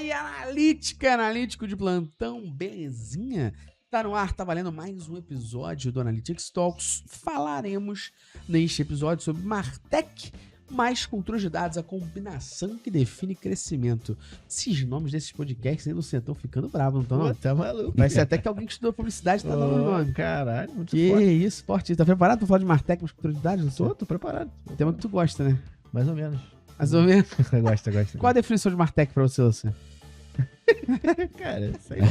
aí, analítico de plantão, belezinha? Tá no ar, tá valendo mais um episódio do Analytics Talks. Falaremos neste episódio sobre Martech, mais cultura de dados, a combinação que define crescimento. Esses nomes desses podcasts aí, Luciano, estão ficando bravos, não estão? Pô, tá maluco. Vai ser até que alguém que estudou publicidade tá dando o nome. Caralho, muito Que forte. isso, forte. Tá preparado pra falar de Martech, mais cultura de dados, Luciano? Tô preparado. Tema que tu gosta, né? Mais ou menos. Mais ou menos. Gosto. Qual a definição de Martech pra você, Luciano? Cara, sei lá.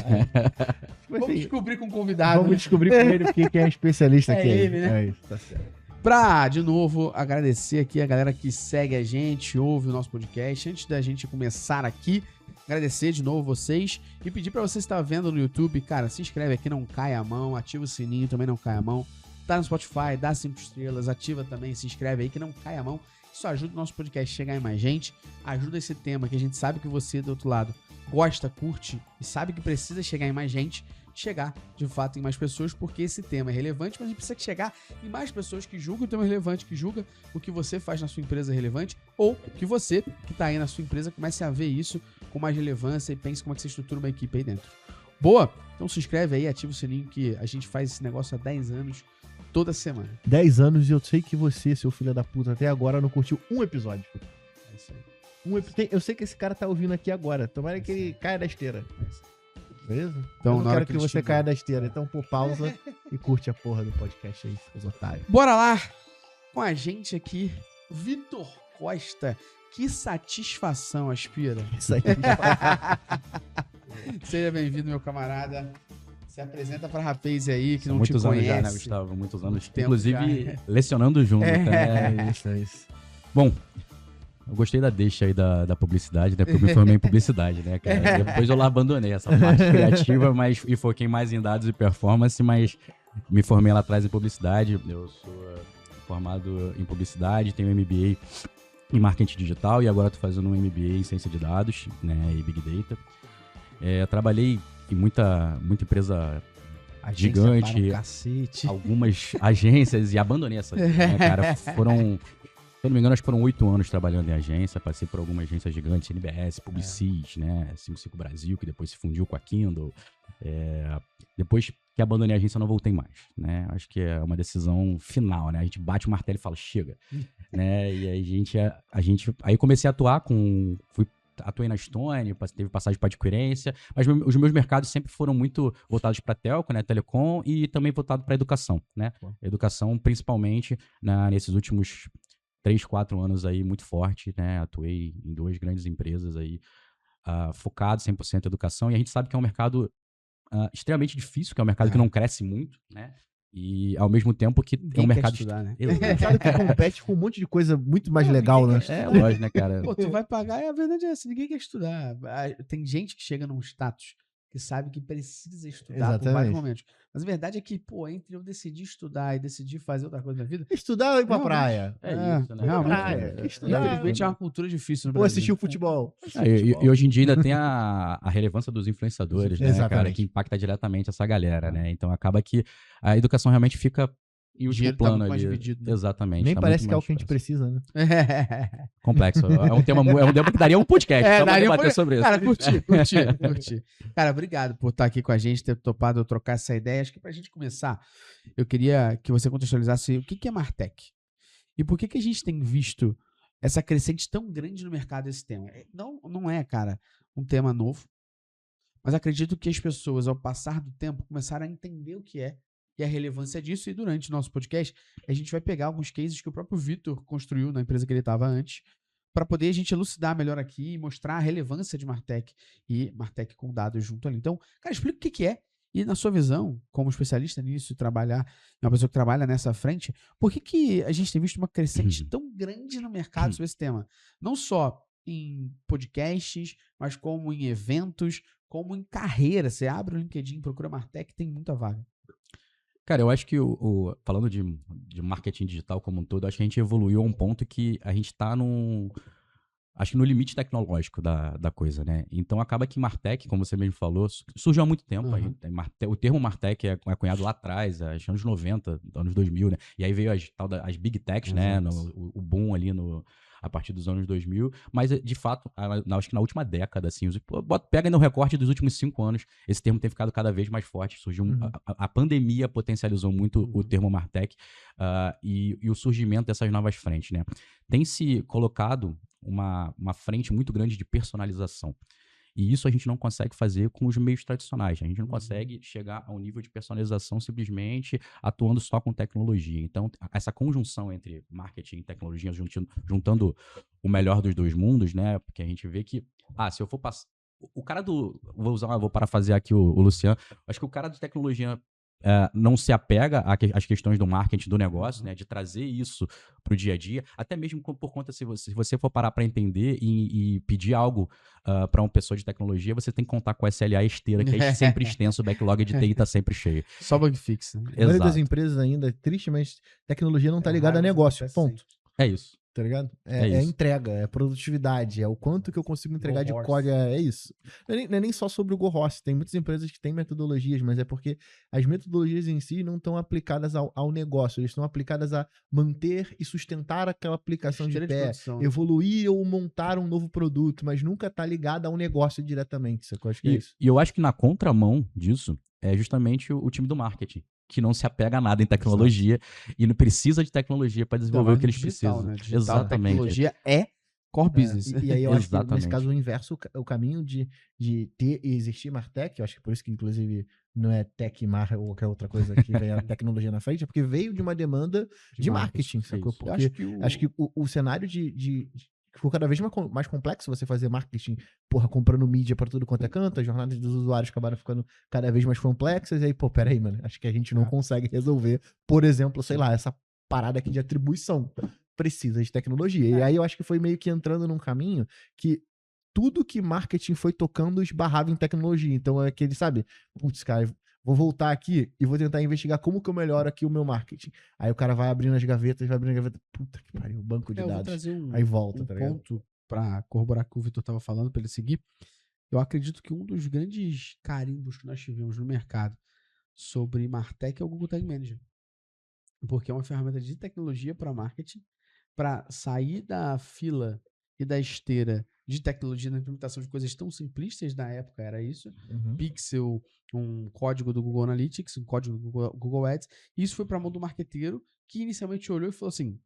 Vamos descobrir com o convidado. Vamos descobrir com ele porque quem é especialista É aqui. ele, né? É isso, tá certo. Pra, de novo, agradecer aqui a galera que segue a gente, ouve o nosso podcast. Antes da gente começar aqui, agradecer de novo vocês e pedir pra você estar vendo no YouTube, cara, se inscreve aqui, não cai a mão, ativa o sininho, também não cai a mão. Tá no Spotify, dá 5 estrelas, ativa também, se inscreve aí que não cai a mão. Isso ajuda o nosso podcast a chegar em mais gente, ajuda esse tema que a gente sabe que você do outro lado gosta, curte e sabe que precisa chegar em mais gente, chegar de fato em mais pessoas, porque esse tema é relevante, mas a gente precisa chegar em mais pessoas que julgam o tema relevante, que julgam o que você faz na sua empresa relevante, ou que você, que tá aí na sua empresa, comece a ver isso com mais relevância e pense como é que você estrutura uma equipe aí dentro. Boa? Então se inscreve aí, ativa o sininho que a gente faz esse negócio há 10 anos, toda semana. 10 anos e eu sei que você, seu filho da puta, até agora não curtiu um episódio. É isso aí. Eu sei que esse cara tá ouvindo aqui agora. Tomara que ele caia da esteira. Beleza? Então, eu não na hora quero que que ele você estiver. caia da esteira. Então, pô, pausa e curte a porra do podcast aí, seus otários. Bora lá com a gente aqui, Vitor Costa. Que satisfação, Aspira. Isso aí. Seja bem-vindo, meu camarada. Se apresenta pra rapaz aí que São não te muitos anos conhece. já, né, Gustavo? Muitos anos. Tempo Inclusive, já. lecionando junto. É. Isso. Bom, eu gostei da deixa aí da publicidade, né? Porque eu me formei em publicidade, né, cara? Depois eu lá abandonei essa parte criativa, mas e foquei mais em dados e performance, mas me formei lá atrás em publicidade. Eu sou formado em publicidade, tenho MBA em marketing digital e agora estou fazendo um MBA em ciência de dados, né, e Big Data. Trabalhei em muita empresa Agência gigante, para um cacete. algumas agências e abandonei essa vida, né, cara? Foram, se eu não me engano, acho que foram 8 anos trabalhando em agência, passei por algumas agências gigantes, NBS, Publicis, né, 55 Brasil, que depois se fundiu com a Kindle. Depois que abandonei a agência, eu não voltei mais, né? Acho que é uma decisão final, né? A gente bate o martelo e fala, chega, né? E aí aí comecei a atuar atuei na Estônia, teve passagem para adquirência, mas os meus mercados sempre foram muito voltados para telco, né, telecom, e também voltado para educação, né? Educação, principalmente, nesses últimos 3, 4 anos aí, muito forte, né? Atuei em 2 grandes empresas aí, focado 100% em educação, e a gente sabe que é um mercado extremamente difícil, que é um mercado que não cresce muito, né? E ao mesmo tempo que é Ninguém um quer mercado estudar, né? É um mercado que compete com um monte de coisa muito mais legal, né? É lógico, né, cara? Pô, tu vai pagar, e a verdade é essa, ninguém quer estudar. Tem gente que chega num status que sabe que precisa estudar por vários Exatamente. momentos. Mas a verdade é que, pô, entre eu decidir estudar e decidir fazer outra coisa na vida, Estudar ou ir pra Realmente. praia? É isso, né? realmente, Praia, estudar. infelizmente é uma cultura difícil no Ou Brasil. assistir o futebol? E hoje em dia ainda tem a relevância dos influenciadores, né, cara, Exatamente. que impacta diretamente essa galera, né? Então acaba que a educação realmente fica em O último dinheiro tá plano muito mais ali. dividido, né? Exatamente. Nem tá parece muito que é o mais que a gente precisa, né? complexo. É um tema que daria um podcast só pra daria um debater sobre isso. Cara, curti. Cara, obrigado por estar aqui com a gente, ter topado eu trocar essa ideia. Acho que pra gente começar, eu queria que você contextualizasse o que é Martech e por que a gente tem visto essa crescente tão grande no mercado desse tema. Não é, cara, um tema novo, mas acredito que as pessoas, ao passar do tempo, começaram a entender o que é e a relevância disso. E durante o nosso podcast, a gente vai pegar alguns cases que o próprio Vitor construiu na empresa que ele estava antes, para poder a gente elucidar melhor aqui e mostrar a relevância de Martech e Martech com dados junto ali. Então, cara, explica o que é. E na sua visão, como especialista nisso, uma pessoa que trabalha nessa frente, por que a gente tem visto uma crescente tão grande no mercado sobre esse tema? Não só em podcasts, mas como em eventos, como em carreira. Você abre o LinkedIn, procura Martech, tem muita vaga. Cara, eu acho que falando de marketing digital como um todo, acho que a gente evoluiu a um ponto que a gente tá acho que no limite tecnológico da coisa, né? Então acaba que Martech, como você mesmo falou, surgiu há muito tempo. A gente o termo Martech é cunhado lá atrás, acho anos 90, anos 2000, né? E aí veio as Big Techs, né? O boom ali a partir dos anos 2000, mas de fato, acho que na última década, assim, pega no recorte dos últimos 5 anos, esse termo tem ficado cada vez mais forte, surgiu a pandemia potencializou muito o termo Martech e o surgimento dessas novas frentes, né? Tem se colocado uma frente muito grande de personalização. E isso a gente não consegue fazer com os meios tradicionais. A gente não consegue chegar a um nível de personalização simplesmente atuando só com tecnologia. Então, essa conjunção entre marketing e tecnologia, juntando o melhor dos dois mundos, né? Porque a gente vê que, se eu for passar... O cara do... Vou parafasear aqui o Luciano. Acho que o cara de tecnologia não se apega às questões do marketing do negócio, né, de trazer isso para o dia a dia, até mesmo por conta, se você for parar para entender e pedir algo para uma pessoa de tecnologia, você tem que contar com a SLA esteira, que é sempre extenso, o backlog de TI está sempre cheio. Só bug fix, né? A maioria das empresas ainda, tristemente, tecnologia não está ligada a negócio, ponto. É isso. Tá ligado? É É isso. entrega, é produtividade, é o quanto que eu consigo entregar de código, é isso. Não é nem só sobre o Go Horse, tem muitas empresas que têm metodologias, mas é porque as metodologias em si não estão aplicadas ao negócio, eles estão aplicadas a manter e sustentar aquela aplicação de pé, evoluir ou montar um novo produto, mas nunca tá ligada a um negócio diretamente, sacou? Acho que é isso. E eu acho que na contramão disso é justamente o time do marketing, que não se apega a nada em tecnologia e não precisa de tecnologia para desenvolver o que eles precisam. Né? Digital, exatamente. Tecnologia é core business. E aí eu acho que nesse caso o inverso, o caminho de ter e existir Martech, eu acho que por isso que inclusive não é Tech Mar ou qualquer outra coisa que vem a tecnologia na frente, é porque veio de uma demanda de marketing, sacou? Porque acho que o cenário ficou cada vez mais complexo você fazer marketing, comprando mídia pra tudo quanto é canto, as jornadas dos usuários acabaram ficando cada vez mais complexas, e aí, peraí, mano, acho que a gente não consegue resolver, por exemplo, sei lá, essa parada aqui de atribuição. Precisa de tecnologia. E aí eu acho que foi meio que entrando num caminho que tudo que marketing foi tocando esbarrava em tecnologia. Então é aquele, sabe, putz, cara, vou voltar aqui e vou tentar investigar como que eu melhoro aqui o meu marketing. Aí o cara vai abrindo as gavetas, puta que pariu, banco de dados. Vou trazer aí volta, tá ligado? Ponto pra corroborar o que o Vitor tava falando, pra ele seguir. Eu acredito que um dos grandes carimbos que nós tivemos no mercado sobre Martech é o Google Tag Manager. Porque é uma ferramenta de tecnologia para marketing, para sair da fila e da esteira de tecnologia na implementação de coisas tão simplistas na época, era isso. Pixel, um código do Google Analytics, um código do Google Ads. Isso foi para a mão do marqueteiro, que inicialmente olhou e falou assim,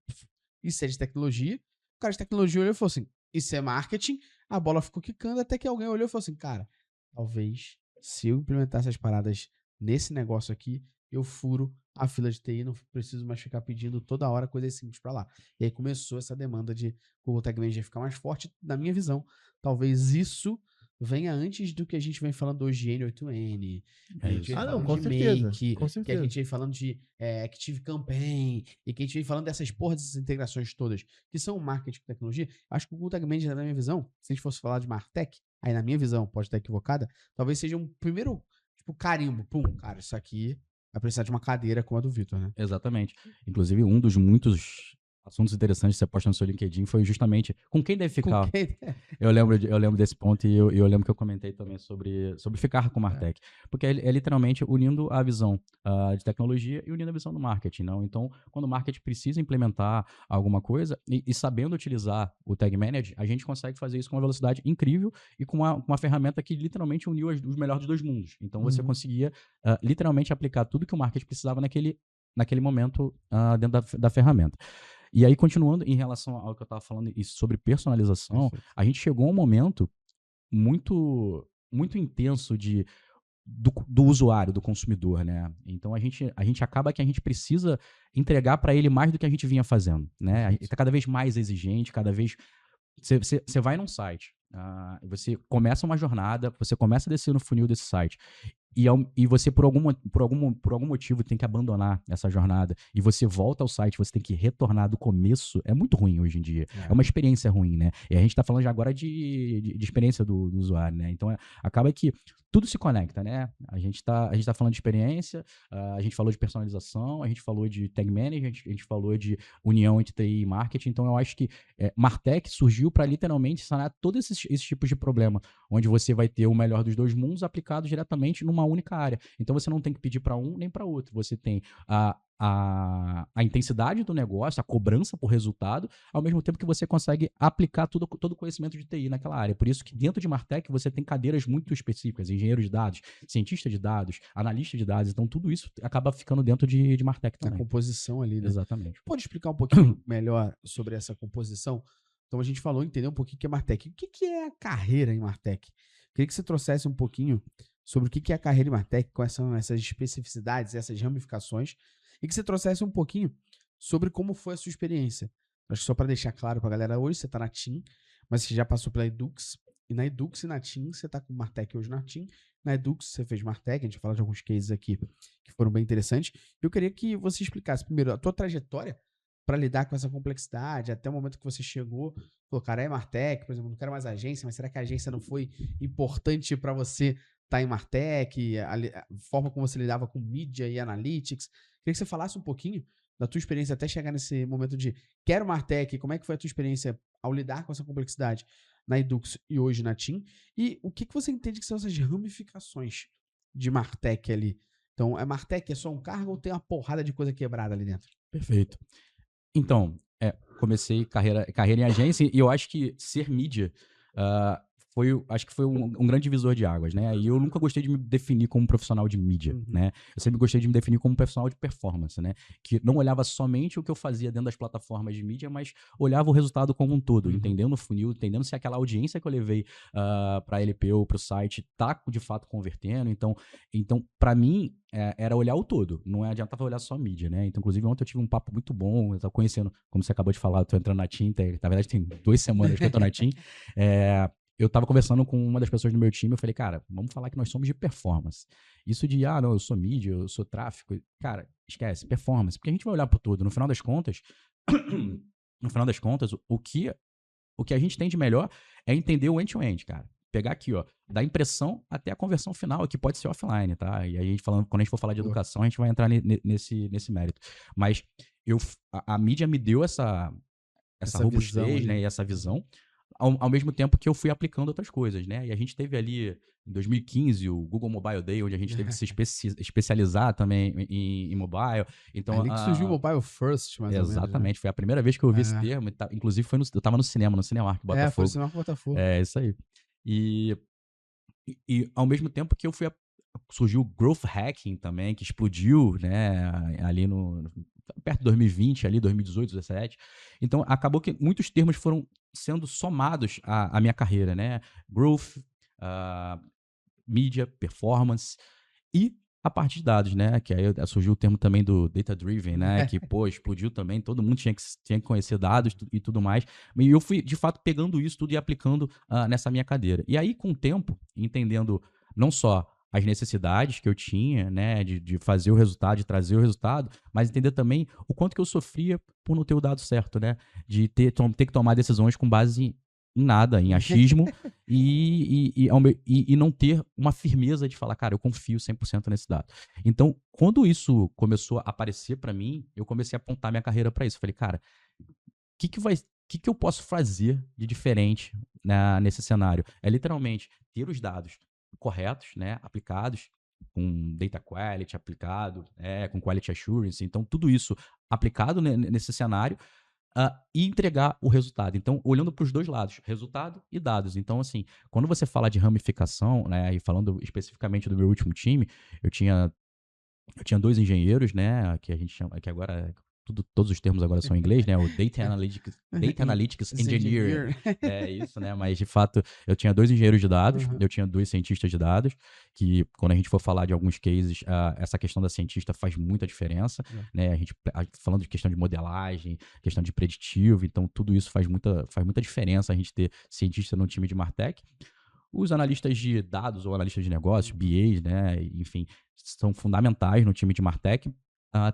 isso é de tecnologia. O cara de tecnologia olhou e falou assim, isso é marketing. A bola ficou quicando até que alguém olhou e falou assim, cara, talvez se eu implementar essas paradas nesse negócio aqui, eu furo a fila de TI, não preciso mais ficar pedindo toda hora coisas simples para lá. E aí começou essa demanda de Google Tag Manager ficar mais forte. Na minha visão, talvez isso venha antes do que a gente vem falando hoje de N8N, com certeza, Make, com certeza. que a gente vem falando de Active Campaign, e que a gente vem falando dessas dessas integrações todas, que são marketing e tecnologia. Acho que o Google Tag Manager, na minha visão, se a gente fosse falar de Martech, aí na minha visão, pode estar equivocada, talvez seja um primeiro carimbo. Cara, isso aqui vai precisar de uma cadeira como a do Vitor, né? Exatamente. Inclusive, um dos muitos assuntos interessantes que você posta no seu LinkedIn foi justamente com quem deve ficar. Eu lembro desse ponto e eu lembro que eu comentei também sobre ficar com o Martech. Porque é literalmente unindo a visão de tecnologia e unindo a visão do marketing. Não? Então, quando o marketing precisa implementar alguma coisa e sabendo utilizar o Tag Manager, a gente consegue fazer isso com uma velocidade incrível e com uma ferramenta que literalmente uniu os melhores dos dois mundos. Então, você conseguia literalmente aplicar tudo que o marketing precisava naquele momento dentro da ferramenta. E aí, continuando em relação ao que eu estava falando sobre personalização, a gente chegou a um momento muito, muito intenso do usuário, do consumidor, né? Então, a gente acaba que a gente precisa entregar para ele mais do que a gente vinha fazendo, né? A gente está cada vez mais exigente, cada vez... Você vai num site, você começa uma jornada, você começa a descer no funil desse site, e você, por algum motivo, tem que abandonar essa jornada, e você volta ao site, você tem que retornar do começo, é muito ruim hoje em dia. É uma experiência ruim, né? E a gente tá falando já agora de experiência do usuário, né? Então, acaba que tudo se conecta, né? A gente tá falando de experiência, a gente falou de personalização, a gente falou de tag manager, a gente falou de união entre TI e marketing. Então, eu acho que Martech surgiu para literalmente sanar todos esses tipos de problema, onde você vai ter o melhor dos dois mundos aplicado diretamente numa única área. Então, você não tem que pedir para um nem para outro. Você tem a intensidade do negócio, a cobrança por resultado, ao mesmo tempo que você consegue aplicar todo o conhecimento de TI naquela área. Por isso que dentro de Martech você tem cadeiras muito específicas, engenheiro de dados, cientista de dados, analista de dados, então tudo isso acaba ficando dentro de Martech Na também. composição ali, né? Exatamente. Pode explicar um pouquinho melhor sobre essa composição? Então a gente falou, entendeu um pouquinho o que é Martech. O que é a carreira em Martech? Queria que você trouxesse um pouquinho sobre o que é a carreira em Martech, quais são essas especificidades, essas ramificações, e que você trouxesse um pouquinho sobre como foi a sua experiência. Acho que só para deixar claro para a galera, hoje você está na TIM, mas você já passou pela Edux, e na Edux e na TIM, você está com Martech hoje na TIM. Na Edux você fez Martech, a gente vai falar de alguns cases aqui que foram bem interessantes. Eu queria que você explicasse primeiro a tua trajetória para lidar com essa complexidade, até o momento que você chegou, falou, cara, é Martech, por exemplo, não quero mais agência, mas será que a agência não foi importante para você estar em Martech, a forma como você lidava com mídia e analytics? Queria que você falasse um pouquinho da tua experiência até chegar nesse momento de quero Martech, como é que foi a tua experiência ao lidar com essa complexidade na Edux e hoje na TIM, e o que você entende que são essas ramificações de Martech ali? Então, é Martech é só um cargo ou tem uma porrada de coisa quebrada ali dentro? Perfeito. Então, comecei carreira em agência e eu acho que ser mídia acho que foi um grande divisor de águas, né? E eu nunca gostei de me definir como profissional de mídia, né? Eu sempre gostei de me definir como profissional de performance, né? Que não olhava somente o que eu fazia dentro das plataformas de mídia, mas olhava o resultado como um todo, entendendo o funil, entendendo se aquela audiência que eu levei para a LP ou para o site tá de fato convertendo. Então para mim, era olhar o todo, não adiantava olhar só a mídia, né? Então, inclusive, ontem eu tive um papo muito bom, eu tava conhecendo, como você acabou de falar, eu tô entrando na TIM, na verdade tem 2 semanas que eu tô na TIM, eu tava conversando com uma das pessoas do meu time, eu falei, cara, vamos falar que nós somos de performance. Isso de, não, eu sou mídia, eu sou tráfego, cara, esquece, performance, porque a gente vai olhar pro todo, no final das contas, o que a gente tem de melhor é entender o end-to-end, cara. Pegar aqui, ó, da impressão até a conversão final, que pode ser offline, tá? E aí, quando a gente for falar de educação, a gente vai entrar nesse mérito. Mas a mídia me deu essa robustez, né, e essa visão, ao mesmo tempo que eu fui aplicando outras coisas, né? E a gente teve ali, em 2015, o Google Mobile Day, onde a gente teve que se especializar também em mobile. Então, ali que surgiu o Mobile First, mais ou menos. Exatamente, foi a primeira vez que eu ouvi esse termo. Inclusive, eu tava no Cinemark Botafogo. Foi no Cinemark Botafogo. É, isso aí. E ao mesmo tempo que surgiu o Growth Hacking também, que explodiu, né, ali perto de 2020, ali 2018, 2017. Então, acabou que muitos termos foram sendo somados à minha carreira, né? Growth, mídia, performance e a parte de dados, né? Que aí surgiu o termo também do Data Driven, né? Que, explodiu também, todo mundo tinha que conhecer dados e tudo mais. E eu fui, de fato, pegando isso tudo e aplicando nessa minha cadeira. E aí, com o tempo, entendendo não só as necessidades que eu tinha, né, de fazer o resultado, de trazer o resultado, mas entender também o quanto que eu sofria por não ter o dado certo, né? De ter que tomar decisões com base em nada, em achismo, e não ter uma firmeza de falar, cara, eu confio 100% nesse dado. Então, quando isso começou a aparecer para mim, eu comecei a apontar minha carreira para isso. Falei, cara, o que eu posso fazer de diferente nesse cenário? É literalmente ter os dados corretos, né, aplicados, com data quality aplicado, com quality assurance, então tudo isso aplicado nesse cenário e entregar o resultado. Então, olhando para os dois lados, resultado e dados. Então, assim, quando você fala de ramificação, né, e falando especificamente do meu último time, eu tinha 2 engenheiros, né, que a gente chama, que agora todos os termos agora são em inglês, né? O Data Analytics Engineer. É isso, né? Mas, de fato, eu tinha 2 engenheiros de dados, eu tinha 2 cientistas de dados, que quando a gente for falar de alguns cases, essa questão da cientista faz muita diferença, né? A gente falando de questão de modelagem, questão de preditivo, então tudo isso faz muita diferença a gente ter cientista no time de Martech. Os analistas de dados ou analistas de negócios, BAs, né? Enfim, são fundamentais no time de Martech.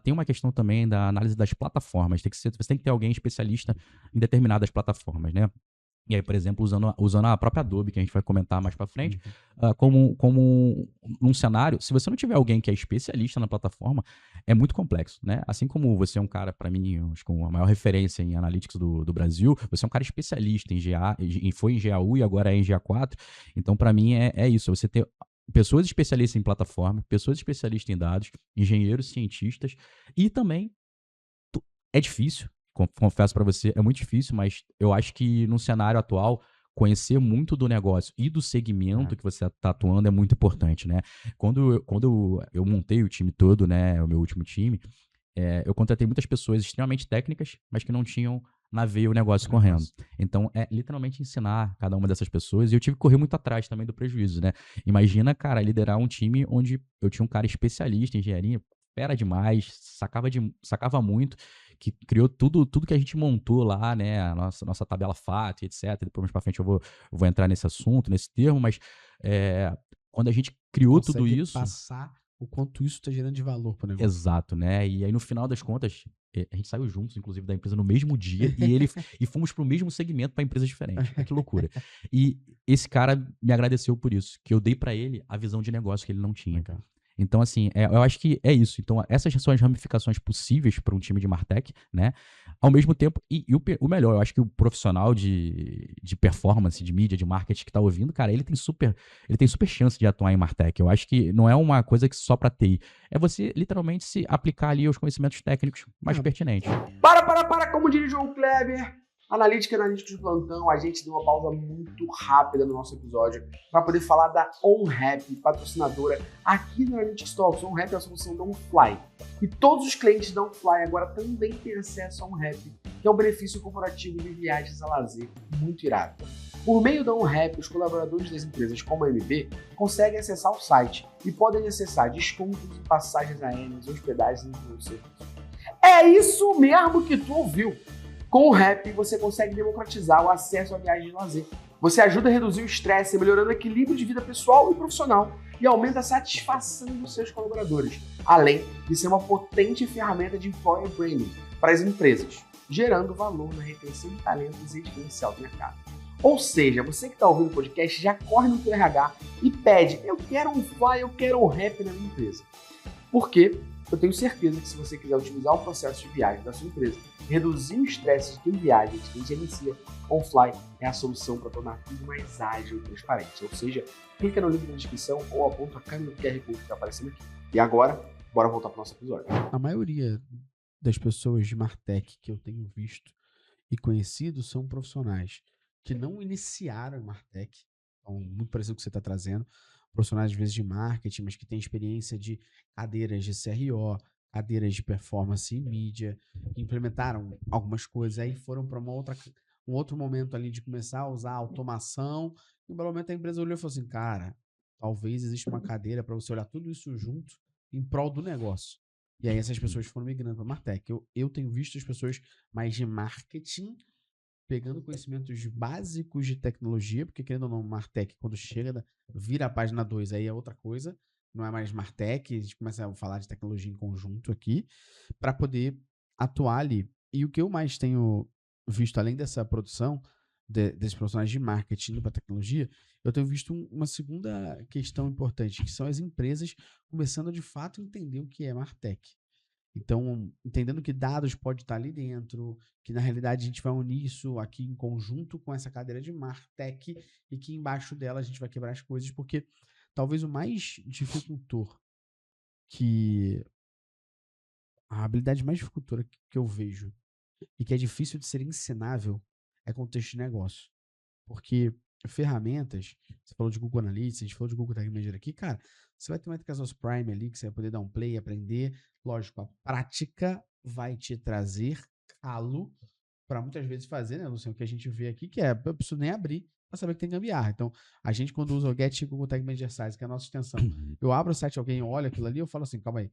Tem uma questão também da análise das plataformas. Você tem que ter alguém especialista em determinadas plataformas, né? E aí, por exemplo, usando a própria Adobe, que a gente vai comentar mais para frente, como um cenário, se você não tiver alguém que é especialista na plataforma, é muito complexo, né? Assim como você é um cara, para mim, acho que a maior referência em analytics do Brasil, você é um cara especialista em GA, foi em GAU e agora é em GA4. Então, para mim, é isso, você ter pessoas especialistas em plataforma, pessoas especialistas em dados, engenheiros, cientistas e também é difícil, confesso para você, é muito difícil, mas eu acho que no cenário atual conhecer muito do negócio e do segmento que você está atuando é muito importante, né? Quando eu montei o time todo, né, o meu último time, eu contratei muitas pessoas extremamente técnicas, mas que não tinham na veia o negócio correndo. Então, é literalmente ensinar cada uma dessas pessoas. E eu tive que correr muito atrás também do prejuízo, né? Imagina, cara, liderar um time onde eu tinha um cara especialista em engenharia, fera demais, sacava muito, que criou tudo que a gente montou lá, né? A nossa tabela FAT, etc. Depois, mais pra frente, eu vou entrar nesse assunto, nesse termo, mas quando a gente criou tudo Consegue isso. passar o quanto isso está gerando de valor para o negócio. Exato, né? E aí, no final das contas, a gente saiu juntos, inclusive, da empresa no mesmo dia e fomos para o mesmo segmento para empresas diferentes. Que loucura. E esse cara me agradeceu por isso, que eu dei para ele a visão de negócio que ele não tinha. Legal. Então, assim, eu acho que é isso. Então, essas são as ramificações possíveis para um time de Martech, né? Ao mesmo tempo, e o melhor, eu acho que o profissional de performance, de mídia, de marketing que está ouvindo, cara, ele tem super chance de atuar em Martech. Eu acho que não é uma coisa que só para TI. É você, literalmente, se aplicar ali os conhecimentos técnicos mais pertinentes. Para, como diria João Kleber. Analítica de plantão, a gente deu uma pausa muito rápida no nosso episódio para poder falar da OnRap, patrocinadora aqui no Analytics Talks. OnRap é a solução da OnFly. E todos os clientes da OnFly agora também têm acesso a OnRap, que é um benefício corporativo de viagens a lazer muito irado. Por meio da OnRap, os colaboradores das empresas como a MB conseguem acessar o site e podem acessar descontos em passagens aéreas, hospedagens e outros serviços. É isso mesmo que tu ouviu! Com o Rap, você consegue democratizar o acesso à viagem de lazer. Você ajuda a reduzir o estresse, melhorando o equilíbrio de vida pessoal e profissional e aumenta a satisfação dos seus colaboradores, além de ser uma potente ferramenta de employer branding para as empresas, gerando valor na retenção de talentos e diferencial do mercado. Ou seja, você que está ouvindo o podcast já corre no teu RH e pede: eu quero um Fly, eu quero um Rap na minha empresa. Por quê? Eu tenho certeza que se você quiser otimizar o processo de viagem da sua empresa, reduzir o estresse de quem viaja e de quem gerencia, OnFly é a solução para tornar tudo mais ágil e transparente. Ou seja, clica no link na descrição ou aponta a câmera do QR Code que está aparecendo aqui. E agora, bora voltar para o nosso episódio. A maioria das pessoas de Martech que eu tenho visto e conhecido são profissionais que não iniciaram em Martech, então, muito parecido com o que você está trazendo, profissionais às vezes de marketing, mas que têm experiência de cadeiras de CRO, cadeiras de performance e mídia, que implementaram algumas coisas, aí foram para um outro momento ali de começar a usar automação, e no momento a empresa olhou e falou assim, cara, talvez exista uma cadeira para você olhar tudo isso junto em prol do negócio. E aí essas pessoas foram migrando para Martech. Eu tenho visto as pessoas mais de marketing pegando conhecimentos básicos de tecnologia, porque querendo ou não, Martech, quando chega, vira a página 2, aí é outra coisa, não é mais Martech, a gente começa a falar de tecnologia em conjunto aqui, para poder atuar ali. E o que eu mais tenho visto, além dessa produção, desses profissionais de marketing para tecnologia, eu tenho visto uma segunda questão importante, que são as empresas começando de fato a entender o que é Martech. Então, entendendo que dados pode estar ali dentro, que na realidade a gente vai unir isso aqui em conjunto com essa cadeira de Martech e que embaixo dela a gente vai quebrar as coisas, porque talvez o mais dificultor a habilidade mais dificultora que eu vejo e que é difícil de ser ensinável é contexto de negócio. Porque ferramentas, você falou de Google Analytics, a gente falou de Google Tag Manager aqui, cara, você vai ter uma Microsoft Prime ali, que você vai poder dar um play, aprender. Lógico, a prática vai te trazer calo para muitas vezes fazer, né, Luciano, o que a gente vê aqui, que eu preciso nem abrir para saber que tem gambiarra. Então, a gente quando usa o Get Google Tag Manager Size, que é a nossa extensão, eu abro o site, alguém olha aquilo ali, eu falo assim, calma aí,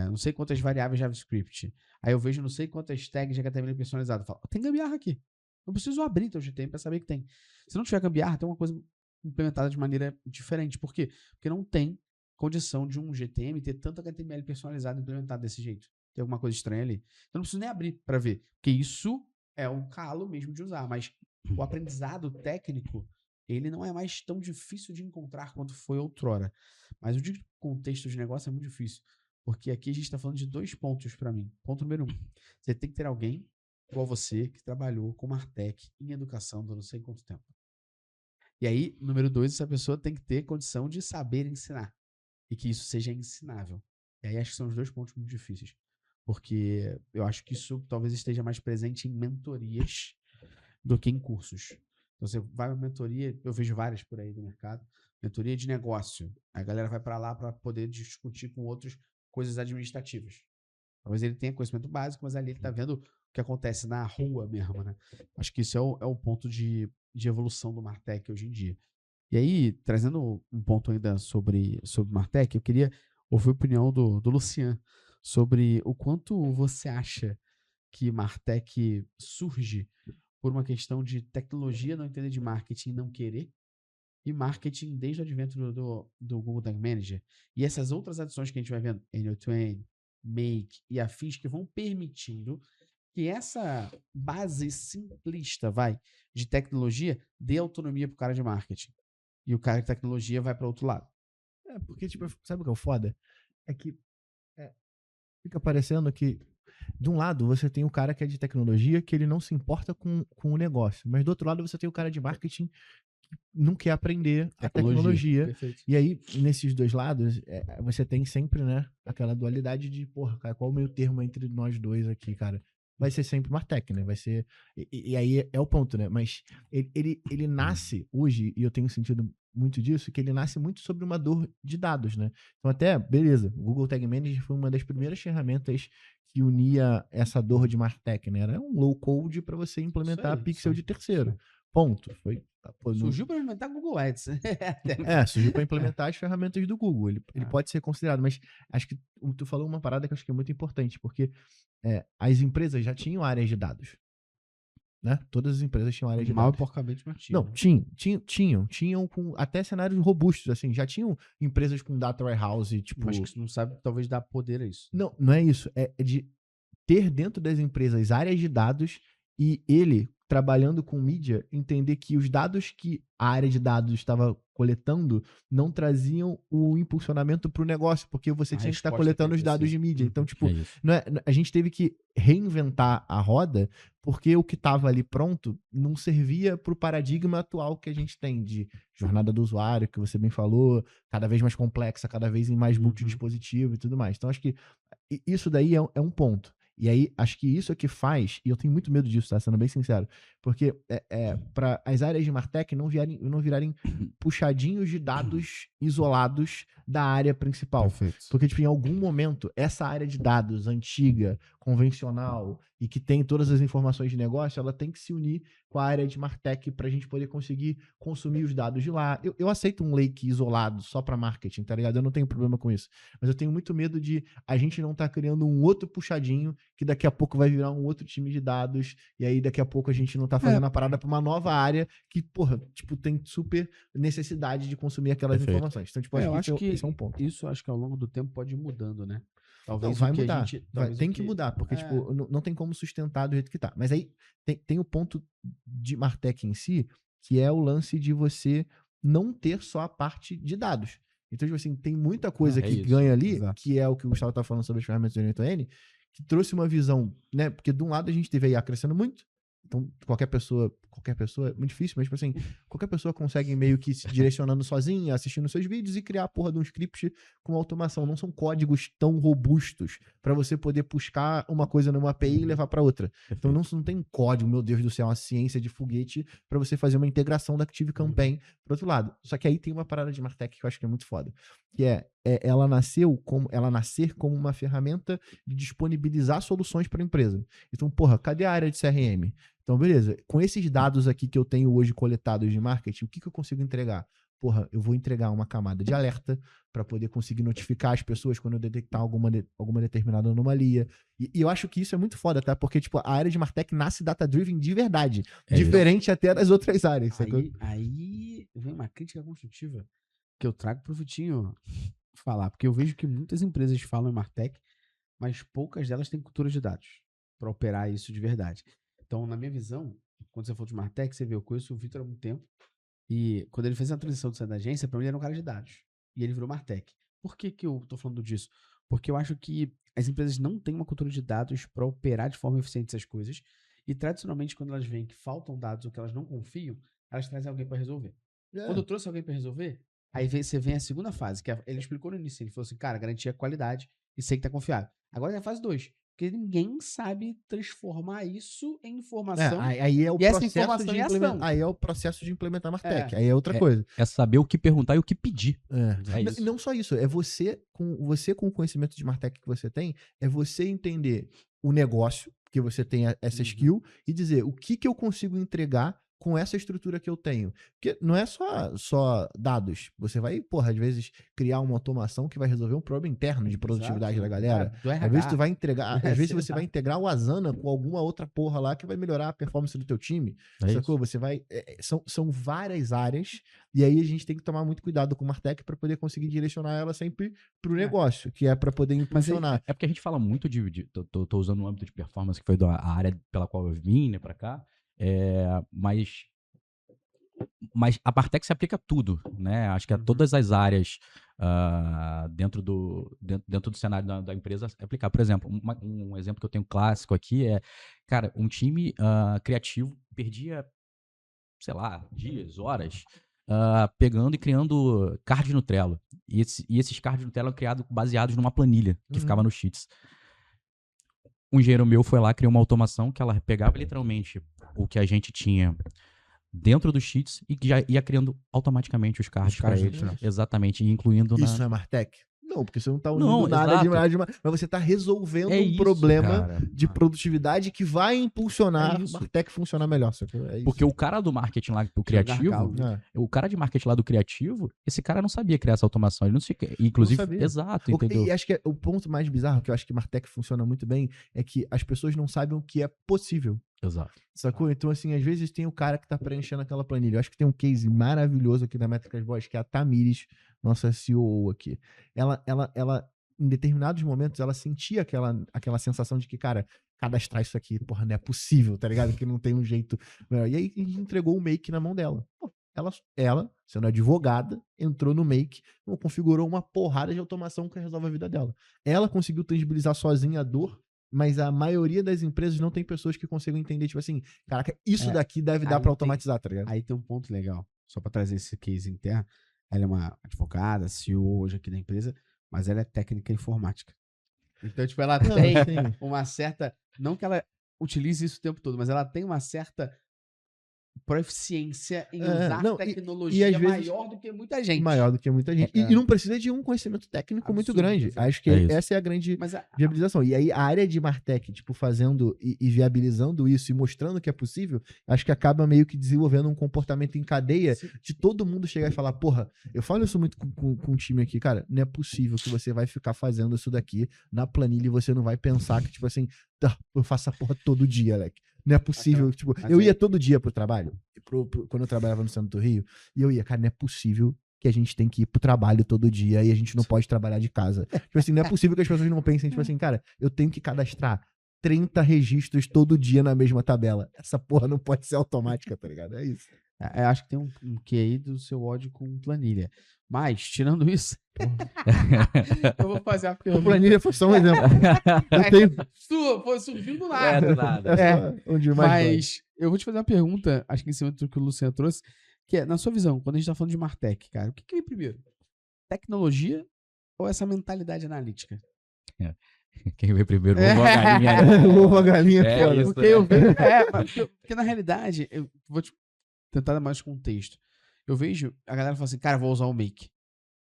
não sei quantas variáveis JavaScript. Aí eu vejo não sei quantas tags de HTML personalizado. Eu falo, tem gambiarra aqui. Não preciso abrir teu GTM para saber que tem. Se não tiver gambiarra, tem uma coisa implementada de maneira diferente. Por quê? Porque não tem condição de um GTM ter tanto HTML personalizado implementado desse jeito. Tem alguma coisa estranha ali. Então não preciso nem abrir para ver. Porque isso é um calo mesmo de usar. Mas o aprendizado técnico, ele não é mais tão difícil de encontrar quanto foi outrora. Mas o de contexto de negócio é muito difícil. Porque aqui a gente está falando de 2 pontos para mim. Ponto número 1. Você tem que ter alguém igual você que trabalhou com Martech em educação durante não sei quanto tempo. E aí, número 2, essa pessoa tem que ter condição de saber ensinar. E que isso seja ensinável. E aí acho que são os 2 pontos muito difíceis. Porque eu acho que isso talvez esteja mais presente em mentorias do que em cursos. Então você vai uma mentoria, eu vejo várias por aí no mercado, mentoria de negócio. A galera vai para lá para poder discutir com outros coisas administrativas. Talvez ele tenha conhecimento básico, mas ali ele está vendo o que acontece na rua mesmo, né? Acho que isso é o ponto de evolução do Martech hoje em dia. E aí, trazendo um ponto ainda sobre Martech, eu queria ouvir a opinião do Lucian sobre o quanto você acha que Martech surge por uma questão de tecnologia não entender de marketing não querer, e marketing desde o advento do Google Tag Manager. E essas outras adições que a gente vai vendo, N2N, Make e afins, que vão permitindo que essa base simplista, de tecnologia, dê autonomia pro cara de marketing. E o cara de tecnologia vai para outro lado. Porque, tipo, sabe o que é o foda? É que fica parecendo que, de um lado, você tem o cara que é de tecnologia, que ele não se importa com o negócio. Mas do outro lado, você tem o cara de marketing que não quer aprender a tecnologia. Perfeito. E aí, nesses dois lados, você tem sempre, né, aquela dualidade de, porra, cara, qual o meio termo entre nós dois aqui, cara? Vai ser sempre Martech, né? Vai ser. E aí é o ponto, né? Mas ele nasce hoje, e eu tenho sentido muito disso, que ele nasce muito sobre uma dor de dados, né? Então, até, beleza, o Google Tag Manager foi uma das primeiras ferramentas que unia essa dor de Martech, né? Era um low code para você implementar pixel de terceiro. Ponto. Foi. Surgiu para implementar Google Ads. Surgiu para implementar as ferramentas do Google. Ele pode ser considerado, mas acho que tu falou uma parada que eu acho que é muito importante, porque as empresas já tinham áreas de dados. Né? Todas as empresas tinham áreas de Mal e dados. porcamente, mas tinham. Não, tinham com até cenários robustos, assim, já tinham empresas com data warehouse, tipo... Mas que não sabe, talvez, dar poder a isso. Não é isso, é de ter dentro das empresas áreas de dados e ele, trabalhando com mídia, entender que os dados que a área de dados estava coletando não traziam o impulsionamento para o negócio, porque você tinha que estar coletando os dados de mídia. Então, tipo, a gente teve que reinventar a roda, porque o que estava ali pronto não servia para o paradigma atual que a gente tem de jornada do usuário, que você bem falou, cada vez mais complexa, cada vez em mais multidispositivo e tudo mais. Então, acho que isso daí é um ponto. E aí, acho que isso é que faz, e eu tenho muito medo disso, tá? Sendo bem sincero, porque para as áreas de Martech não virarem puxadinhos de dados isolados da área principal. Perfeito. Porque, tipo, em algum momento, essa área de dados antiga, convencional e que tem todas as informações de negócio, ela tem que se unir com a área de Martech para a gente poder conseguir consumir os dados de lá. Eu aceito um lake isolado só para marketing, tá ligado? Eu não tenho problema com isso. Mas eu tenho muito medo de a gente não estar criando um outro puxadinho que daqui a pouco vai virar um outro time de dados e aí daqui a pouco a gente não tá fazendo a parada para uma nova área que, porra, tipo, tem super necessidade de consumir aquelas informações. Então, tipo, acho que esse é um ponto. Isso acho que ao longo do tempo pode ir mudando, né? Talvez vai mudar. Tem que mudar, porque tipo, não tem como sustentar do jeito que tá. Mas aí tem o ponto de Martech em si, que é o lance de você não ter só a parte de dados. Então, tipo assim, tem muita coisa que ganha ali, que é o que o Gustavo tá falando sobre as ferramentas do N2N, que trouxe uma visão, né? Porque de um lado a gente teve a IA crescendo muito, então qualquer pessoa, é muito difícil, mas tipo assim, qualquer pessoa consegue meio que se direcionando sozinha, assistindo seus vídeos e criar a porra de um script com automação. Não são códigos tão robustos para você poder buscar uma coisa numa API e levar para outra. Então não tem código, meu Deus do céu, uma ciência de foguete para você fazer uma integração da Active Campaign pro outro lado. Só que aí tem uma parada de Martech que eu acho que é muito foda, que ela nascer como uma ferramenta de disponibilizar soluções para a empresa. Então, porra, cadê a área de CRM? Então, beleza, com esses dados aqui que eu tenho hoje coletados de marketing, o que eu consigo entregar? Porra, eu vou entregar uma camada de alerta para poder conseguir notificar as pessoas quando eu detectar alguma determinada anomalia. E eu acho que isso é muito foda, tá? Porque, tipo, a área de Martech nasce data-driven de verdade. Diferente até das outras áreas. Aí vem uma crítica construtiva que eu trago pro Vitinho falar. Porque eu vejo que muitas empresas falam em Martech, mas poucas delas têm cultura de dados para operar isso de verdade. Então, na minha visão, quando você for de Martech, você vê, eu conheço o Vitor há muito tempo, e quando ele fez a transição de sair da agência, para mim ele era um cara de dados, e ele virou Martech. Por que eu tô falando disso? Porque eu acho que as empresas não têm uma cultura de dados para operar de forma eficiente essas coisas, e tradicionalmente, quando elas veem que faltam dados ou que elas não confiam, elas trazem alguém para resolver. Quando eu trouxe alguém pra resolver, aí você vem a segunda fase, que ele explicou no início. Ele falou assim, cara, garantir a qualidade e sei que tá confiável. Agora é a fase 2. Porque ninguém sabe transformar isso em informação. Aí é o e essa processo informação de em ação. implementar. Aí é o processo de implementar a Martech. Aí é outra coisa. É saber o que perguntar e o que pedir. É E isso. não só isso, é você com o conhecimento de Martech que você tem, é você entender o negócio, que você tem essa skill, e dizer o que eu consigo entregar com essa estrutura que eu tenho. Porque não é só dados. Você vai, às vezes, criar uma automação que vai resolver um problema interno de produtividade da galera. Do RH. Às vezes tu vai entregar, às vezes Sei você lá. vai integrar o Asana com alguma outra porra lá que vai melhorar a performance do teu time. Sacou? Você vai. São várias áreas, e aí a gente tem que tomar muito cuidado com o Martech para poder conseguir direcionar ela sempre pro negócio, que é para poder impulsionar. É porque a gente fala muito tô usando o âmbito de performance, que foi a área pela qual eu vim, né, pra cá. Mas a Martech se aplica a tudo, né? Acho que a todas as áreas dentro do cenário da empresa aplicar. Por exemplo, um exemplo que eu tenho clássico aqui é, cara, um time criativo perdia, sei lá, dias, horas, pegando e criando card no Trello. E esses cards no Trello eram criados baseados numa planilha que ficava no Sheets. Um engenheiro meu foi lá, criou uma automação que ela pegava literalmente o que a gente tinha dentro dos Sheets e que já ia criando automaticamente os cards para eles. Exatamente, incluindo Isso não é Martech? Não, porque você não tá unindo Não, nada exato. mas você tá resolvendo É um isso, problema cara. de produtividade que vai impulsionar É isso. a Martech funcionar melhor. Sacou? É isso. Porque o cara do marketing lá, do criativo, o cara de marketing lá do criativo, esse cara não sabia criar essa automação. Ele não se... Inclusive, Não sabia. exato, entendeu? E acho que o ponto mais bizarro, que eu acho que Martech funciona muito bem, é que as pessoas não sabem o que é possível. Exato. Sacou? Então, assim, às vezes tem o cara que tá preenchendo aquela planilha. Eu acho que tem um case maravilhoso aqui da Métricas Boys, que é a Tamires, nossa CEO aqui. Ela em determinados momentos, ela sentia aquela sensação de que, cara, cadastrar isso aqui, não é possível, tá ligado? Que não tem um jeito. E aí, a gente entregou o Make na mão dela. Ela, sendo advogada, entrou no Make, configurou uma porrada de automação que resolve a vida dela. Ela conseguiu tangibilizar sozinha a dor, mas a maioria das empresas não tem pessoas que consigam entender, tipo assim, caraca, isso daqui deve dar pra automatizar, tá ligado? Aí tem um ponto legal, só pra trazer esse case interno. Ela é uma advogada, CEO hoje aqui da empresa, mas ela é técnica informática. Então, tipo, ela tem uma certa... Não que ela utilize isso o tempo todo, mas ela tem uma certa proficiência em usar tecnologia às vezes, maior do que muita gente. Maior do que muita gente. E não precisa de um conhecimento técnico muito grande. Acho que essa é a grande viabilização. E aí a área de Martech, tipo, fazendo e viabilizando isso e mostrando que é possível, acho que acaba meio que desenvolvendo um comportamento em cadeia de todo mundo chegar e falar, eu falo isso muito com o time aqui, cara, não é possível que você vai ficar fazendo isso daqui na planilha e você não vai pensar que, tipo assim, eu faço essa porra todo dia, Alec. Não é possível, tipo, eu ia todo dia pro trabalho, quando eu trabalhava no centro do Rio, e eu ia, cara, não é possível que a gente tem que ir pro trabalho todo dia e a gente não pode trabalhar de casa. Tipo assim, não é possível que as pessoas não pensem, tipo assim, cara, eu tenho que cadastrar 30 registros todo dia na mesma tabela. Essa porra não pode ser automática, tá ligado? É isso. Eu acho que tem um quê aí do seu ódio com planilha. Mas, tirando isso, eu vou fazer a pergunta. A planilha foi só um exemplo. Surgiu do nada. Do nada. Mas eu vou te fazer uma pergunta, acho que em cima do que o Luciano trouxe, que é, na sua visão, quando a gente tá falando de Martech, cara, o que vem primeiro? Tecnologia ou essa mentalidade analítica? Quem veio primeiro? Ovo ou a galinha? Né? Ovo ou a galinha, foda. Porque eu vejo, porque na realidade, eu vou tentar dar mais contexto. Eu vejo a galera fala assim, cara, vou usar o Make.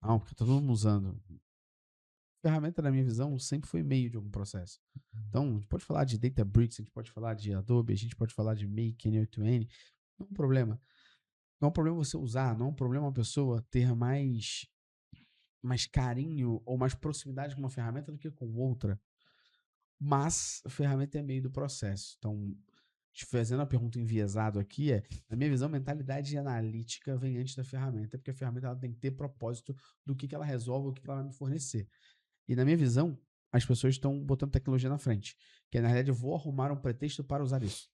Não, porque tá todo mundo usando. A ferramenta, na minha visão, sempre foi meio de algum processo. Então, a gente pode falar de Databricks, a gente pode falar de Adobe, a gente pode falar de Make, N8N. Não é um problema. Não é um problema você usar, não é um problema uma pessoa ter mais carinho ou mais proximidade com uma ferramenta do que com outra. Mas a ferramenta é meio do processo. Então, te fazendo a pergunta enviesado aqui na minha visão, mentalidade analítica vem antes da ferramenta, porque a ferramenta ela tem que ter propósito do que ela resolve, o que ela vai me fornecer. E na minha visão, as pessoas estão botando tecnologia na frente. Que na realidade eu vou arrumar um pretexto para usar isso.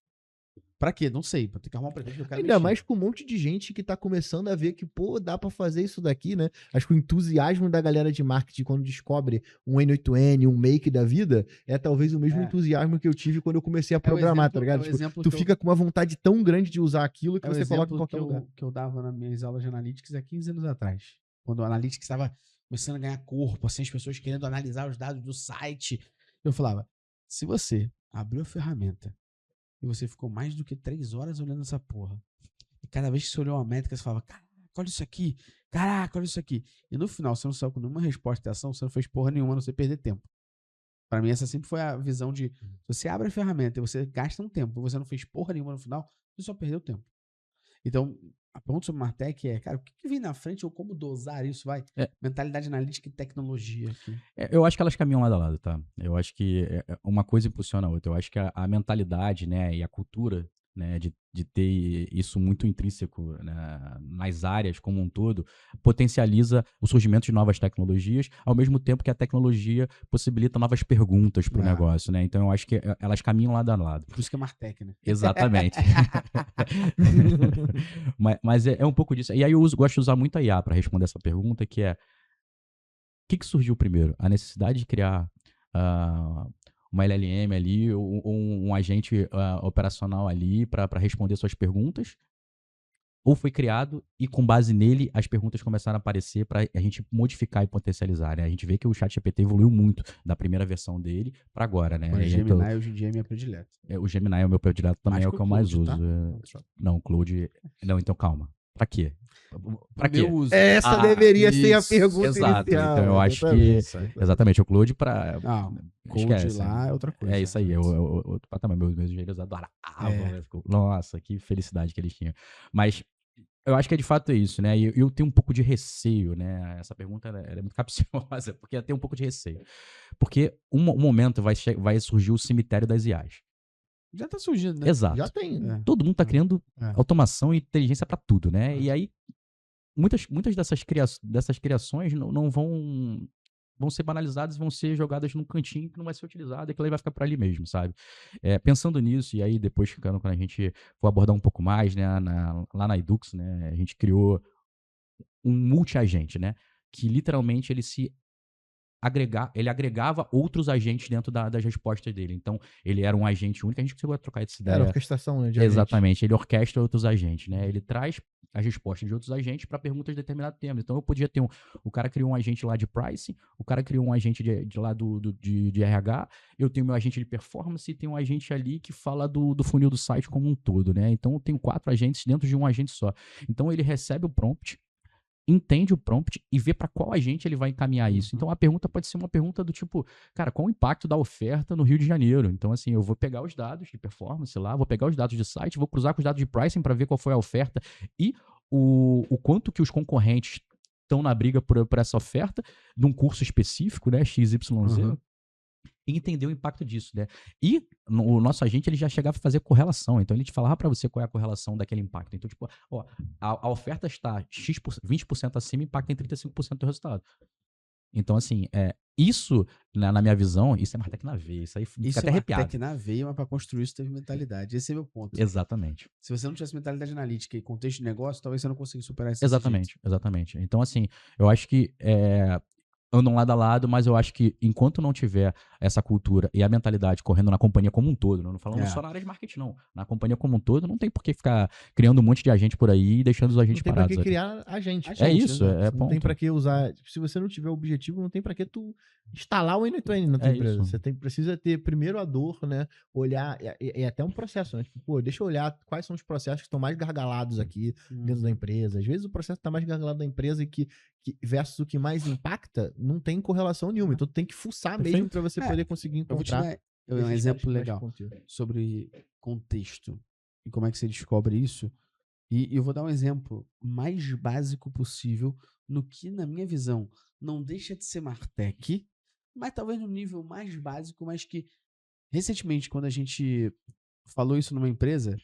Pra quê? Não sei. Pra ter que arrumar um pretexto que eu quero Ainda mexer. mais com um monte de gente que tá começando a ver que, pô, dá pra fazer isso daqui, né? Acho que o entusiasmo da galera de marketing quando descobre um N8N, um Make da vida, é talvez o mesmo É. entusiasmo que eu tive quando eu comecei a programar, tá ligado? Tipo, tu fica com uma vontade tão grande de usar aquilo que É o você coloca em exemplo qualquer lugar. que eu dava nas minhas aulas de Analytics há 15 anos atrás. Quando o Analytics estava começando a ganhar corpo, assim, as pessoas querendo analisar os dados do site. Eu falava, se você abriu a ferramenta e você ficou mais do que 3 horas olhando essa porra, e cada vez que você olhou uma métrica, você falava, caraca, olha isso aqui, caraca, olha isso aqui. E no final, você não saiu com nenhuma resposta de ação, você não fez porra nenhuma, a não você perder tempo. Pra mim, essa sempre foi a visão de, se você abre a ferramenta e você gasta um tempo, e você não fez porra nenhuma no final, você só perdeu tempo. Então, a pergunta sobre Martech é, cara, o que vem na frente ou como dosar isso, vai? Mentalidade analítica e tecnologia aqui. Eu acho que elas caminham lado a lado, tá? Eu acho que uma coisa impulsiona a outra. Eu acho que a mentalidade, né, e a cultura, né, de ter isso muito intrínseco, né, nas áreas como um todo, potencializa o surgimento de novas tecnologias, ao mesmo tempo que a tecnologia possibilita novas perguntas para o negócio, né? Então eu acho que elas caminham lado a lado. Por isso que é Martech, né? Exatamente. mas é um pouco disso. E aí eu gosto de usar muito a IA para responder essa pergunta, que é: o que surgiu primeiro? A necessidade de criar uma LLM ali, ou um agente operacional ali para responder suas perguntas? Ou foi criado e, com base nele, as perguntas começaram a aparecer para a gente modificar e potencializar, né? A gente vê que o ChatGPT evoluiu muito da primeira versão dele para agora, né? O Gemini hoje em dia é minha predileta. O Gemini é o meu predileto também, Mais é o que que o eu mais Claude, uso. tá? Não, Claude... Não, então calma. Pra quê? Pra quê? Meu uso. Essa deveria ser a pergunta Exato. inicial. Então eu acho que... Exatamente, o Claude pra... Não, esquece, Code lá é outra coisa. É isso aí, outro patamar. Meus engenheiros adoravam, né? Nossa, que felicidade que eles tinham. Mas eu acho que de fato é isso, né? E eu tenho um pouco de receio, né? Essa pergunta ela é muito capciosa, porque eu tenho um pouco de receio. Porque um momento vai surgir o cemitério das IAs. Já tá surgindo, né? Exato. Já tem. Todo mundo tá criando automação e inteligência pra tudo, né? E aí, muitas dessas criações não vão ser banalizadas, vão ser jogadas num cantinho que não vai ser utilizado, e aquilo aí vai ficar por ali mesmo, sabe? Pensando nisso, e aí depois quando a gente for abordar um pouco mais, né, lá na Edux, né, a gente criou um multi-agente, né, que literalmente ele agregava outros agentes dentro das respostas dele. Então, ele era um agente único, a gente conseguiu trocar essa ideia. Era orquestração, né, de Exatamente, ele orquestra outros agentes, né? Ele traz as respostas de outros agentes para perguntas de determinado tema. Então, eu podia ter o cara criou um agente lá de pricing, o cara criou um agente de lá de RH, eu tenho meu agente de performance e tem um agente ali que fala do funil do site como um todo, né? Então, eu tenho 4 agentes dentro de um agente só. Então, ele recebe o prompt, entende o prompt e vê para qual agente ele vai encaminhar isso. Então, a pergunta pode ser uma pergunta do tipo, cara, qual o impacto da oferta no Rio de Janeiro? Então, assim, eu vou pegar os dados de performance lá, vou pegar os dados de site, vou cruzar com os dados de pricing para ver qual foi a oferta e o quanto que os concorrentes estão na briga por essa oferta de um curso específico, né, XYZ, e entender o impacto disso, né? E o nosso agente, ele já chegava a fazer correlação, então ele te falava para você qual é a correlação daquele impacto. Então, tipo, ó, a oferta está 20% acima, impacta em 35% do resultado. Então, assim, isso, na minha visão, isso é Martech na veia, isso aí fica até arrepiado. Martech na veia, mas para construir isso teve mentalidade. Esse é meu ponto. Exatamente. Se você não tivesse mentalidade analítica e contexto de negócio, talvez você não conseguisse superar esse Exatamente. Então, assim, eu acho que andam lado a lado, mas eu acho que enquanto não tiver essa cultura e a mentalidade correndo na companhia como um todo, não falando só na área de marketing, não. Na companhia como um todo, não tem por que ficar criando um monte de agente por aí e deixando os agentes parados. Não tem pra que criar agente. Isso, Não tem pra que usar. Se você não tiver objetivo, não tem pra que tu instalar o N8N na tua empresa. Isso. Você precisa ter primeiro a dor, né? Olhar, é até um processo, né? Tipo, pô, deixa eu olhar quais são os processos que estão mais gargalados aqui dentro da empresa. Às vezes o processo tá mais gargalado da empresa e versus o que mais impacta, não tem correlação nenhuma. Então tu tem que fuçar mesmo pra você poder conseguir encontrar. Eu vou te dar um exemplo legal sobre contexto e como é que você descobre isso. E eu vou dar um exemplo mais básico possível no que, na minha visão, não deixa de ser Martech, mas talvez no nível mais básico, mas que recentemente, quando a gente falou isso numa empresa,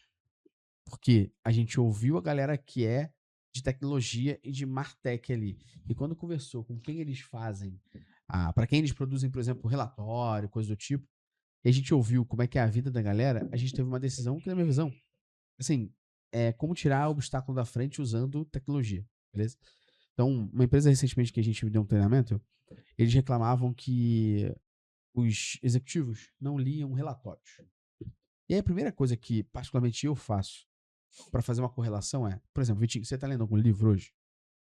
porque a gente ouviu a galera que é de tecnologia e de Martech ali. E quando conversou com quem eles fazem, para quem eles produzem, por exemplo, relatório, coisa do tipo, e a gente ouviu como é que é a vida da galera, a gente teve uma decisão que, na minha visão, assim, como tirar o obstáculo da frente usando tecnologia, beleza? Então, uma empresa recentemente que a gente deu um treinamento, eles reclamavam que os executivos não liam relatórios. E aí a primeira coisa que, particularmente, eu faço para fazer uma correlação por exemplo, Vitinho, você tá lendo algum livro hoje?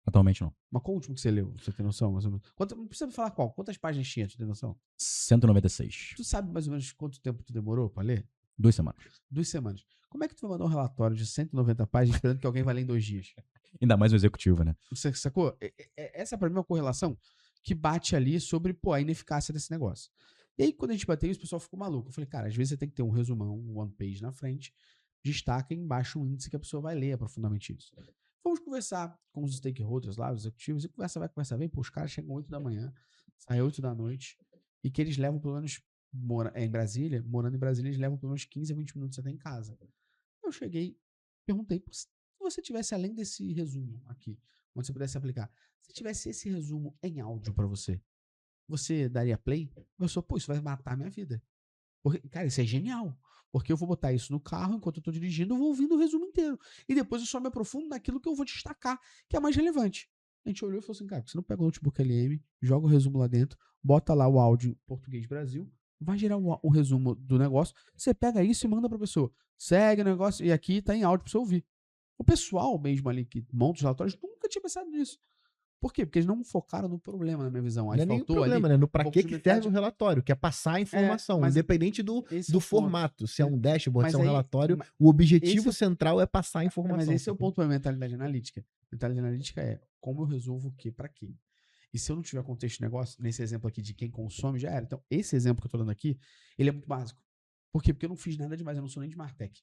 Atualmente não. Mas qual o último que você leu? Você tem noção? Mais ou menos? Não precisa me falar qual. Quantas páginas tinha? Tu tem noção? 196. Tu sabe mais ou menos quanto tempo tu demorou pra ler? 2 semanas. 2 semanas. Como é que tu vai mandar um relatório de 190 páginas esperando que alguém vai ler em 2 dias? Ainda mais o executivo, né? Você sacou? Essa pra mim é uma correlação que bate ali sobre, a ineficácia desse negócio. E aí, quando a gente bateu isso, o pessoal ficou maluco. Eu falei, cara, às vezes você tem que ter um resumão, um one page na frente, destaca embaixo um índice que a pessoa vai ler profundamente isso. Vamos conversar com os stakeholders lá, os executivos, e conversa, vem, pô, os caras chegam 8 da manhã, saem 8 da noite, e que eles levam pelo menos, em Brasília, morando em Brasília, eles levam pelo menos 15 a 20 minutos até em casa. Eu cheguei, perguntei, se você tivesse além desse resumo aqui, onde você pudesse aplicar, se tivesse esse resumo em áudio pra você daria play? Eu sou, pô, isso vai matar a minha vida. Porque, cara, isso é genial. Porque eu vou botar isso no carro, enquanto eu tô dirigindo, eu vou ouvindo o resumo inteiro. E depois eu só me aprofundo naquilo que eu vou destacar, que é mais relevante. A gente olhou e falou assim, cara, você não pega o notebook LM, joga o resumo lá dentro, bota lá o áudio em português Brasil, vai gerar um resumo do negócio, você pega isso e manda pra pessoa. Segue o negócio, e aqui tá em áudio pra você ouvir. O pessoal mesmo ali que monta os relatórios nunca tinha pensado nisso. Por quê? Porque eles não focaram no problema, na minha visão. Aí Não é nem o faltou problema, ali né? No pra pouco que de que metade. serve o relatório, que é passar a informação, mas independente do esse é o ponto. formato. Se é um dashboard, Mas se é um aí, relatório, ma- o objetivo esse central é passar a mas informação. esse é o ponto da mentalidade analítica. Mentalidade analítica é como eu resolvo o que para quê. E se eu não tiver contexto de negócio, nesse exemplo aqui de quem consome, já era. Então, esse exemplo que eu tô dando aqui, ele é muito básico. Por quê? Porque eu não fiz nada demais, eu não sou nem de Martech.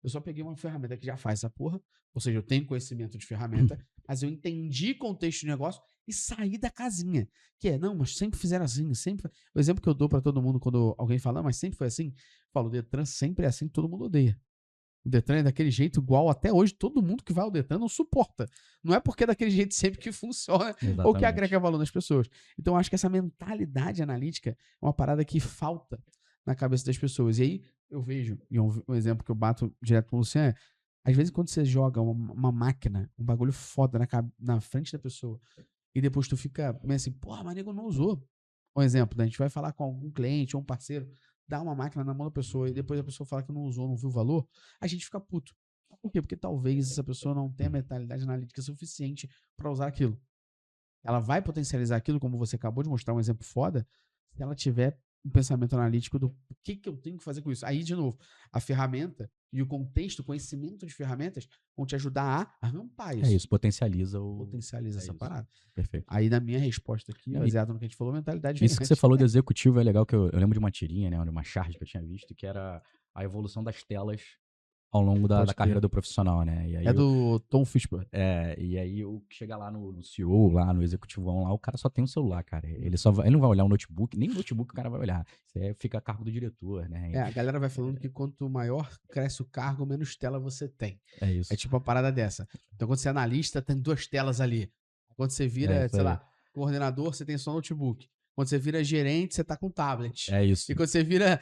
Eu só peguei uma ferramenta que já faz essa porra, ou seja, eu tenho conhecimento de ferramenta, mas eu entendi contexto de negócio e saí da casinha. Que é, não, mas sempre fizeram assim, sempre. O exemplo que eu dou pra todo mundo quando alguém fala, mas sempre foi assim, eu falo, o Detran sempre é assim, todo mundo odeia. O Detran é daquele jeito igual até hoje, todo mundo que vai ao Detran não suporta. Não é porque é daquele jeito sempre que funciona ou que agrega valor nas pessoas. Então, eu acho que essa mentalidade analítica é uma parada que falta na cabeça das pessoas. E aí, eu vejo, e um exemplo que eu bato direto com o Luciano, às vezes quando você joga uma máquina, um bagulho foda na frente da pessoa, e depois tu fica meio assim, porra, mas nego não usou. Um exemplo, né? A gente vai falar com algum cliente ou um parceiro, dá uma máquina na mão da pessoa e depois a pessoa fala que não usou, não viu o valor, a gente fica puto. Por quê? Porque talvez essa pessoa não tenha mentalidade analítica suficiente para usar aquilo. Ela vai potencializar aquilo, como você acabou de mostrar um exemplo foda, se ela tiver um pensamento analítico do que eu tenho que fazer com isso. Aí, de novo, a ferramenta e o contexto, o conhecimento de ferramentas vão te ajudar a rampar isso. É isso, potencializa Potencializa essa isso. parada. Perfeito. Aí, na minha resposta aqui, Não, baseado no que a gente falou, mentalidade Isso que gigante. você falou do executivo é legal, que eu lembro de uma tirinha, né, uma charge que eu tinha visto, que era a evolução das telas ao longo da Pode carreira crer. do profissional, né? E aí É do Tom Fishburne. e aí o que chega lá no CEO, lá no executivão lá, o cara só tem um celular, cara. Ele não vai olhar um notebook, nem o notebook o cara vai olhar. Isso aí fica a cargo do diretor, né? A galera vai falando que quanto maior cresce o cargo, menos tela você tem. É isso. É tipo uma parada dessa. Então, quando você é analista, tem 2 telas ali. Quando você vira, isso sei aí. lá, coordenador, você tem só notebook. Quando você vira gerente, você tá com tablet. É isso. E quando você vira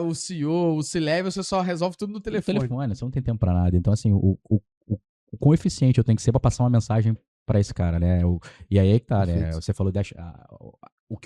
o CEO, o C-Level, você só resolve tudo no telefone. Você não tem tempo pra nada. Então, assim, o quão eficiente eu tenho que ser pra passar uma mensagem pra esse cara, né? E aí é que tá, né? Perfeito. Você falou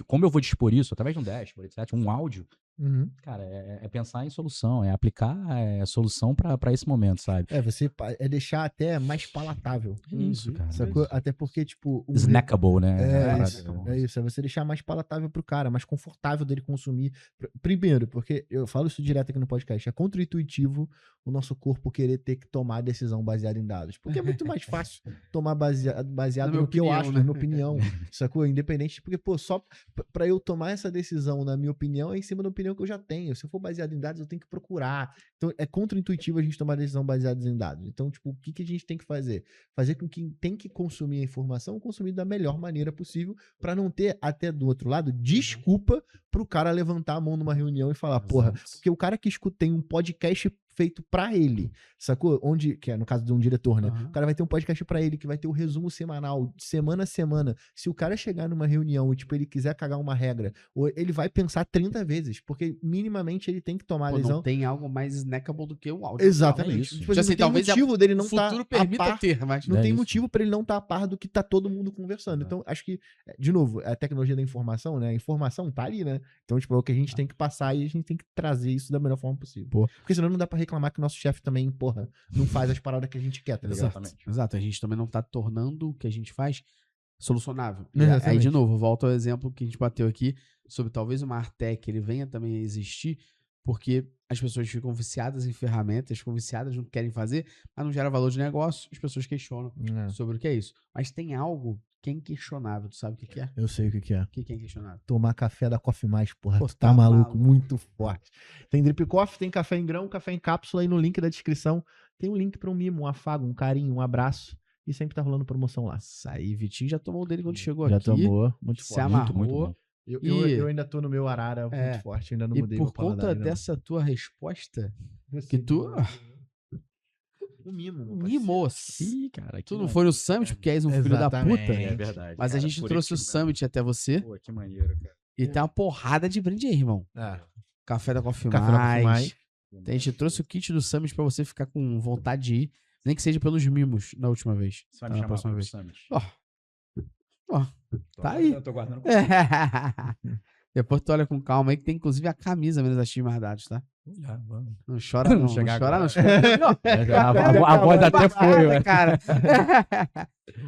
como eu vou dispor isso através de um dashboard, etc., um áudio. Uhum. Cara, é pensar em solução, é aplicar solução pra esse momento, sabe? Você deixar até mais palatável. Isso, cara. Sacou? Até porque, tipo. Snackable, né? É Parada. isso, é isso. É você deixar mais palatável pro cara, mais confortável dele consumir. Primeiro, porque eu falo isso direto aqui no podcast, é contra-intuitivo o nosso corpo querer ter que tomar decisão baseada em dados. Porque é muito mais fácil tomar baseado Na no que eu minha acho, opinião, na né? minha opinião. Sacou? Independente, porque, pô, só pra eu tomar essa decisão, na minha opinião, é em cima da opinião que eu já tenho. Se eu for baseado em dados, eu tenho que procurar. Então, é contra-intuitivo a gente tomar decisão baseada em dados. Então, tipo, o que a gente tem que fazer? Fazer com que quem tem que consumir a informação, consumir da melhor maneira possível, para não ter, até do outro lado, desculpa pro cara levantar a mão numa reunião e falar, porra, Exato. porque o cara que escuta tem um podcast feito pra ele, sacou? Onde, que é no caso de um diretor, né? Aham. O cara vai ter um podcast pra ele, que vai ter o resumo semanal, de semana a semana. Se o cara chegar numa reunião e, tipo, ele quiser cagar uma regra, ou ele vai pensar 30 vezes, porque minimamente ele tem que tomar a Pô, decisão. não tem algo mais snackable do que o áudio. Exatamente. É isso. Tipo, Já assim, sei, não tem talvez motivo dele não O futuro tá a permita par, ter, mas... não É tem isso. motivo pra ele não estar a par do que tá todo mundo conversando. Exato. Então, acho que, de novo, a tecnologia da informação, né? A informação tá ali, né? Então, tipo, é o que a gente tem que passar e a gente tem que trazer isso da melhor forma possível. Pô. Porque senão não dá pra reclamar que o nosso chefe também, porra, não faz as paradas que a gente quer, tá ligado? Exatamente. Exato, a gente também não tá tornando o que a gente faz solucionável. E Exatamente. aí, de novo, volto ao exemplo que a gente bateu aqui sobre talvez o Martech ele venha também a existir porque as pessoas ficam viciadas em ferramentas, ficam viciadas no que querem fazer, mas não gera valor de negócio, as pessoas questionam É, sobre o que é isso. Mas tem algo que é inquestionável, tu sabe o que que é? eu sei o que que é. O que que é inquestionável? Tomar café da Coffee Mais, porra. Pô, Tu tá tá maluco, maluco. muito forte. Tem Drip Coffee, tem café em grão, café em cápsula aí no link da descrição. Tem um link pra um mimo, um afago, um carinho, um abraço. E sempre tá rolando promoção lá. Isso aí, Vitinho já tomou o dele quando chegou Já aqui. tomou, muito Se forte. amarrou. Muito bom. Eu ainda tô no meu arara É. muito forte, eu ainda não E mudei por meu paladar conta ainda não. dessa tua resposta, Você que tu um mimo, meu parceiro. mimou-se. Ih, cara, Tu não foi no Summit porque és um filho da Exatamente. puta. É verdade. Mas a cara, gente por trouxe o aqui, Summit até você Pô, que maneiro, cara. e tem uma porrada de brinde aí, irmão. Ah, Café da Coffee Café da Coffee Mais. Mais. A gente trouxe o kit do Summit pra você ficar com vontade de ir. Nem que seja pelos mimos na última vez. Você vai Tá, me na chamar próxima pro vez. Summit? Ó, tá aí. Eu tô guardando. Depois tu olha com calma aí que tem inclusive a camisa menos as dados, tá? Já, vamos. Não chora não, não chegar chora não. agora. A voz até foi, ué. cara.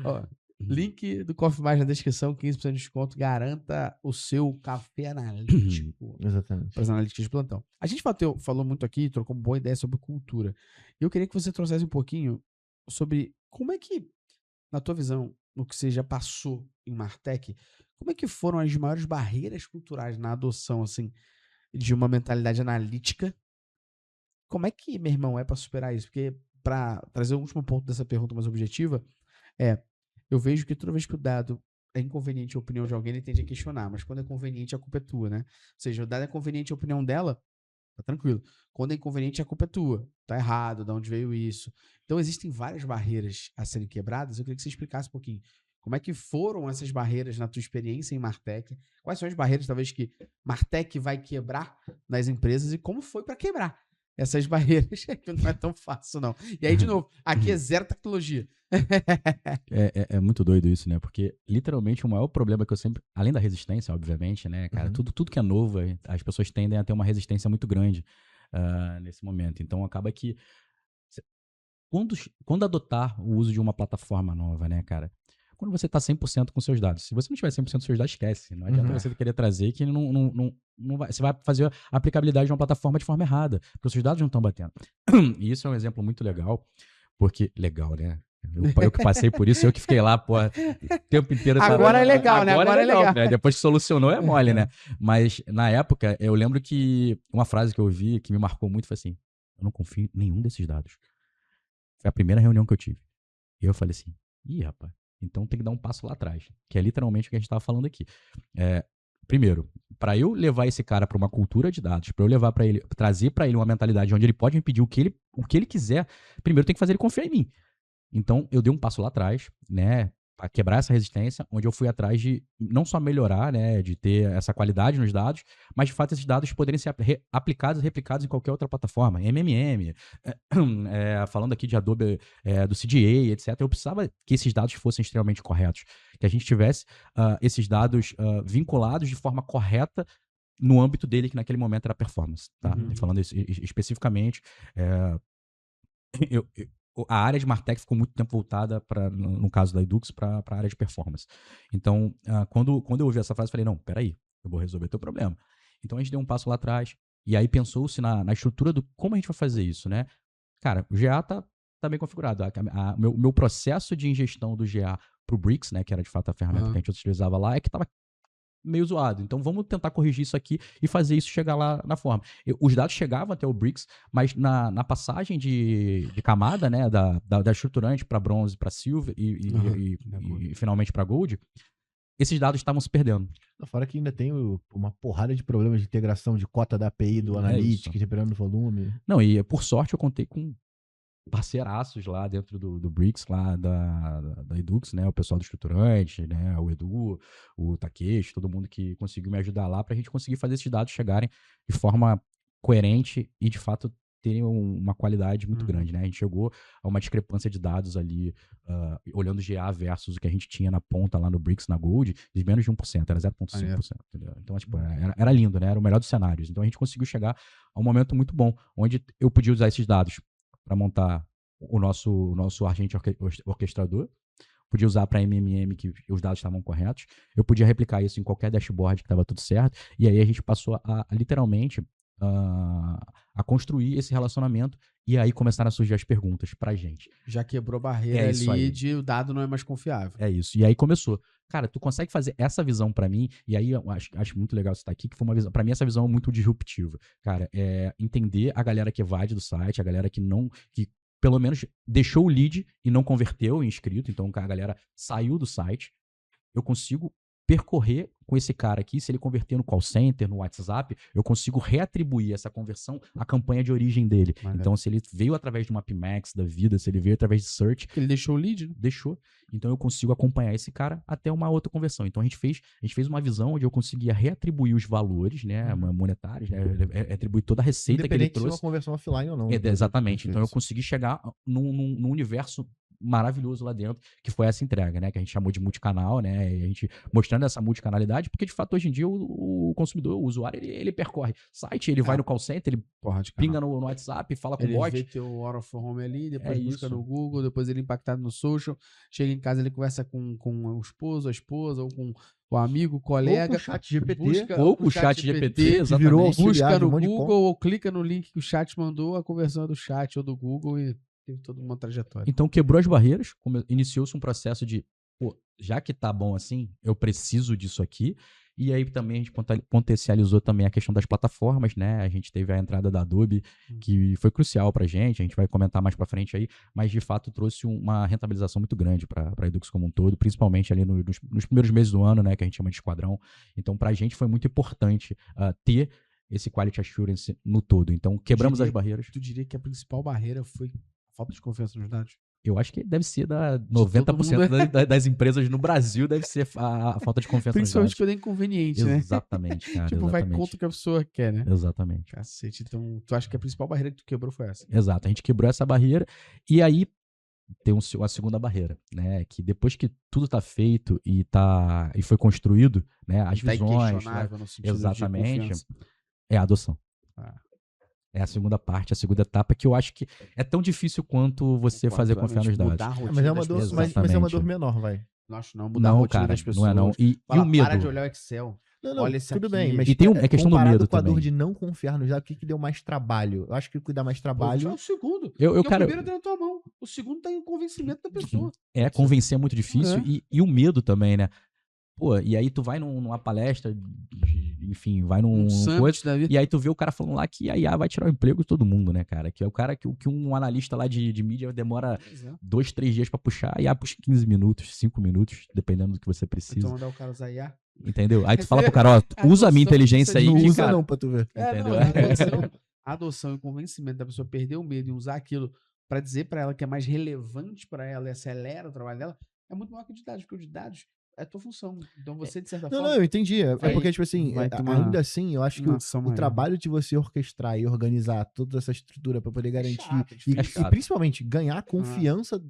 Ó, link do Coffee Mais na descrição, 15% de desconto. Garanta o seu café analítico exatamente. para as analíticas de plantão. A gente falou muito aqui, trocou uma boa ideia sobre cultura. E eu queria que você trouxesse um pouquinho sobre como é que, na tua visão, no que você já passou em Martech, como é que foram as maiores barreiras culturais na adoção, assim, de uma mentalidade analítica? Como é que, meu irmão, é para superar isso? Porque, para trazer o último ponto dessa pergunta mais objetiva, eu vejo que toda vez que o dado é inconveniente a opinião de alguém, ele tende a questionar, mas quando é conveniente, a culpa é tua, né? Ou seja, o dado é conveniente a opinião dela, tá tranquilo. Quando é inconveniente, a culpa é tua. Tá errado, de onde veio isso. Então, existem várias barreiras a serem quebradas. Eu queria que você explicasse um pouquinho. Como é que foram essas barreiras na tua experiência em Martech? Quais são as barreiras, talvez, que Martech vai quebrar nas empresas e como foi para quebrar essas barreiras? Que não é tão fácil, não. E aí, de novo, aqui é zero tecnologia. É muito doido isso, né? Porque, literalmente, o maior problema que eu sempre... Além da resistência, obviamente, né, cara? Uhum. Tudo que é novo, as pessoas tendem a ter uma resistência muito grande nesse momento. Então, acaba que... Quando adotar o uso de uma plataforma nova, né, cara? Quando você tá 100% com seus dados. Se você não tiver 100% dos seus dados, esquece. Não adianta Uhum. você querer trazer que não vai, você vai fazer a aplicabilidade de uma plataforma de forma errada. Porque os seus dados não estão batendo. E isso é um exemplo muito legal. Porque... Legal, né? Eu que passei por isso, eu que fiquei lá, pô, o tempo inteiro. Agora é legal, né? Agora é legal. Né? Depois que solucionou é mole, né? Mas na época, eu lembro que uma frase que eu ouvi que me marcou muito foi assim: eu não confio em nenhum desses dados. Foi a primeira reunião que eu tive. E eu falei assim: ih, rapaz, então tem que dar um passo lá atrás. Que é literalmente o que a gente estava falando aqui. Primeiro, para eu levar esse cara para uma cultura de dados, para eu levar para ele, trazer para ele uma mentalidade onde ele pode me pedir o que ele quiser, primeiro tem que fazer ele confiar em mim. Então, eu dei um passo lá atrás, né, para quebrar essa resistência, onde eu fui atrás de não só melhorar, né, de ter essa qualidade nos dados, mas, de fato, esses dados poderem ser aplicados e replicados em qualquer outra plataforma, MMM, falando aqui de Adobe, do CDA, etc. Eu precisava que esses dados fossem extremamente corretos, que a gente tivesse esses dados vinculados de forma correta no âmbito dele, que naquele momento era performance, tá? Uhum. Falando especificamente, a área de Martech ficou muito tempo voltada, no caso da Edux, para a área de performance. Então, quando eu ouvi essa frase, eu falei, não, peraí, eu vou resolver teu problema. Então, a gente deu um passo lá atrás, e aí pensou-se na estrutura do como a gente vai fazer isso, né? Cara, o GA tá bem configurado. Meu processo de ingestão do GA pro Brix, né, que era de fato a ferramenta que a gente utilizava lá, é que estava meio zoado. Então, vamos tentar corrigir isso aqui e fazer isso chegar lá na forma. Os dados chegavam até o Brix, mas na passagem de camada, né, da estruturante para bronze, para silver e finalmente para gold, esses dados estavam se perdendo. Fora que ainda tem uma porrada de problemas de integração de cota da API, do Analytics, dependendo do volume. Não, e por sorte eu contei com parceiraços lá dentro do Bricks, lá da Edux, né? O pessoal do Estruturante, né? O Edu, o Takeshi, todo mundo que conseguiu me ajudar lá pra gente conseguir fazer esses dados chegarem de forma coerente e, de fato, terem uma qualidade muito grande, né? A gente chegou a uma discrepância de dados ali, olhando o GA versus o que a gente tinha na ponta lá no Bricks, na Gold, de menos de 1%, era 0,5%. Então, tipo, era lindo, né? Era o melhor dos cenários. Então, a gente conseguiu chegar a um momento muito bom, onde eu podia usar esses dados para montar o nosso agente orquestrador, podia usar para MMM que os dados estavam corretos, eu podia replicar isso em qualquer dashboard que estava tudo certo, e aí a gente passou a literalmente a construir esse relacionamento, e aí começaram a surgir as perguntas pra gente. Já quebrou a barreira isso ali aí. de o dado não é mais confiável. É isso. E aí começou. Cara, tu consegue fazer essa visão pra mim, e aí eu acho muito legal você estar aqui, que foi uma visão, pra mim essa visão é muito disruptiva. Cara, é entender a galera que evade do site, a galera que pelo menos deixou o lead e não converteu em inscrito, então a galera saiu do site. Eu consigo percorrer com esse cara aqui, se ele converter no call center, no WhatsApp, eu consigo reatribuir essa conversão à campanha de origem dele. Maravilha. Então, se ele veio através de uma Pimax da vida, se ele veio através de search, Ele deixou o lead, né? deixou. Então, eu consigo acompanhar esse cara até uma outra conversão. Então, a gente fez uma visão onde eu conseguia reatribuir os valores, né, monetários, né, atribuir toda a receita que ele Independente se é trouxe. uma conversão offline ou não. Exatamente. Então, eu consegui chegar num universo maravilhoso lá dentro, que foi essa entrega, né? Que a gente chamou de multicanal, né? E a gente mostrando essa multicanalidade, porque de fato hoje em dia o consumidor, o usuário, ele percorre site, ele vai no call center, ele pinga no WhatsApp, fala com o Ele bot. vê teu Out of Home ali, depois É busca isso. no Google, depois ele impactado no social, chega em casa, ele conversa com o esposo, a esposa, ou com o amigo, o colega. Ou com o chat GPT. Ou com o chat GPT, que exatamente. virou auxiliar Busca de um no monte de Google ou clica no link que o chat mandou, a conversão é do chat ou do Google e teve toda uma trajetória. Então quebrou as barreiras, iniciou-se um processo de, pô, já que tá bom assim, eu preciso disso aqui. E aí também a gente potencializou também a questão das plataformas, né? A gente teve a entrada da Adobe, que foi crucial pra gente, a gente vai comentar mais pra frente aí, mas de fato trouxe uma rentabilização muito grande pra Edux como um todo, principalmente ali nos primeiros meses do ano, né? Que a gente chama de esquadrão. Então pra gente foi muito importante ter esse quality assurance no todo. Então quebramos as barreiras. Tu diria que a principal barreira foi a falta de confiança nos dados? Eu acho que deve ser 90% das empresas no Brasil deve ser a falta de confiança nos dados. Principalmente quando é inconveniente, né? Exatamente, cara. Tipo, vai contra o que a pessoa quer, né? Exatamente. Cacete, então tu acha que a principal barreira que tu quebrou foi essa? Exato, a gente quebrou essa barreira e aí tem a segunda barreira, né? Que depois que tudo tá feito e foi construído, né? As visões, né? No sentido Exatamente, de confiança. é a adoção. Ah. É a segunda parte, a segunda etapa, que eu acho que é tão difícil quanto você fazer confiar nos dados. Mudar a rotina Mas é uma das dor, pessoas. mas é uma dor menor, vai. Não acho não, mudar a Não, rotina cara, das pessoas. não é não. E Fala, o medo? para de olhar o Excel. Não, Olha esse tudo aqui. bem, mas E tem a questão do comparado medo com a dor também. de não confiar nos dados, o que deu mais trabalho? Eu acho que o que dá mais Pô, trabalho... é o segundo. Eu, Porque cara, o primeiro tá na tua mão. O segundo tá em convencimento da pessoa. convencer é muito difícil. É. E o medo também, né? Pô, e aí tu vai numa palestra, enfim, vai num summit coisa, da vida. e aí tu vê o cara falando lá que a IA vai tirar o emprego de todo mundo, né, cara? Que é o cara que um analista lá de mídia demora 2, 3 dias pra puxar, a IA puxa 15 minutos, 5 minutos, dependendo do que você precisa. Então mandar o cara usar IA. Entendeu? Aí tu fala pro cara, ó, usa a minha inteligência aí, Não que, usa cara, não pra tu ver. Entendeu? A adoção e o convencimento da pessoa perder o medo e usar aquilo pra dizer pra ela que é mais relevante pra ela e acelera o trabalho dela, é muito maior que o de dados, porque o de dados é a tua função. Então você, de certa forma... Não, eu entendi. É vai- porque, tipo assim, vai ter uma- ainda assim, eu acho que uma ação o maior. trabalho de você orquestrar e organizar toda essa estrutura pra poder garantir chato, é e, difícil. e principalmente ganhar a confiança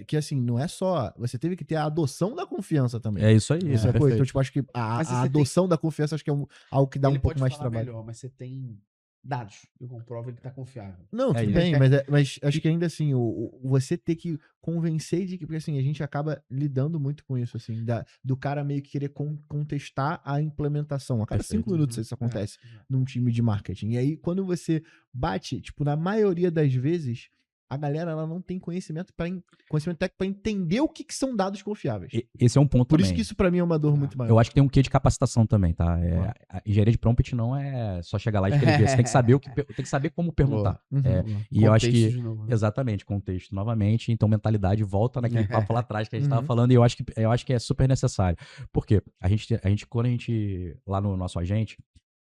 que assim, não é só, você teve que ter a adoção da confiança também. É isso aí, Isso é coisa. Então, perfeito. tipo, acho que Mas a você adoção da confiança acho que é algo que dá Ele um pouco pode mais de falar trabalho. melhor, mas você tem dados que comprovam que tá confiável. Não, É tudo isso. bem, mas acho que ainda assim, você ter que convencer de que, porque assim, a gente acaba lidando muito com isso, assim, do cara meio que querer contestar a implementação. A cada Perfeito. 5 minutos isso acontece É. num time de marketing. E aí, quando você bate, tipo, na maioria das vezes, a galera ela não tem conhecimento técnico para entender o que são dados confiáveis. Esse é um ponto Por também. isso que isso para mim é uma dor muito maior. Eu acho que tem um quê de capacitação também, tá? A engenharia de prompt não é só chegar lá e escrever. Você tem que saber tem que saber como perguntar. E eu acho que exatamente, contexto novamente, então mentalidade volta naquele papo lá atrás que a gente estava falando, e eu acho que é super necessário. Por quê? Quando a gente lá no nosso agente,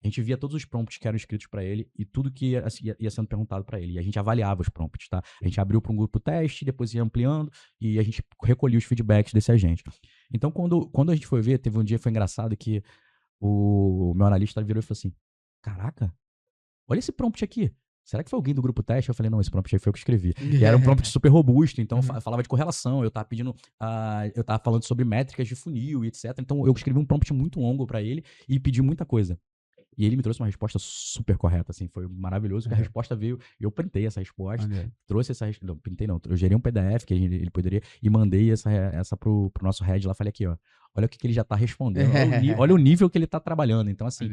a gente via todos os prompts que eram escritos para ele e tudo que ia sendo perguntado para ele. E a gente avaliava os prompts, tá? A gente abriu para um grupo teste, depois ia ampliando e a gente recolhia os feedbacks desse agente. Então, quando a gente foi ver, teve um dia que foi engraçado que o meu analista virou e falou assim, caraca, olha esse prompt aqui. Será que foi alguém do grupo teste? Eu falei, não, esse prompt aí foi eu que escrevi. E era um prompt super robusto, então falava de correlação, eu tava pedindo, eu tava falando sobre métricas de funil e etc. Então eu escrevi um prompt muito longo para ele e pedi muita coisa. E ele me trouxe uma resposta super correta, assim, foi maravilhoso, que a resposta veio, eu printei essa resposta, trouxe essa resposta, não, printei não, eu gerei um PDF que ele poderia, e mandei essa pro nosso head lá, falei aqui, ó, olha o que ele já tá respondendo, olha o nível que ele tá trabalhando, então assim,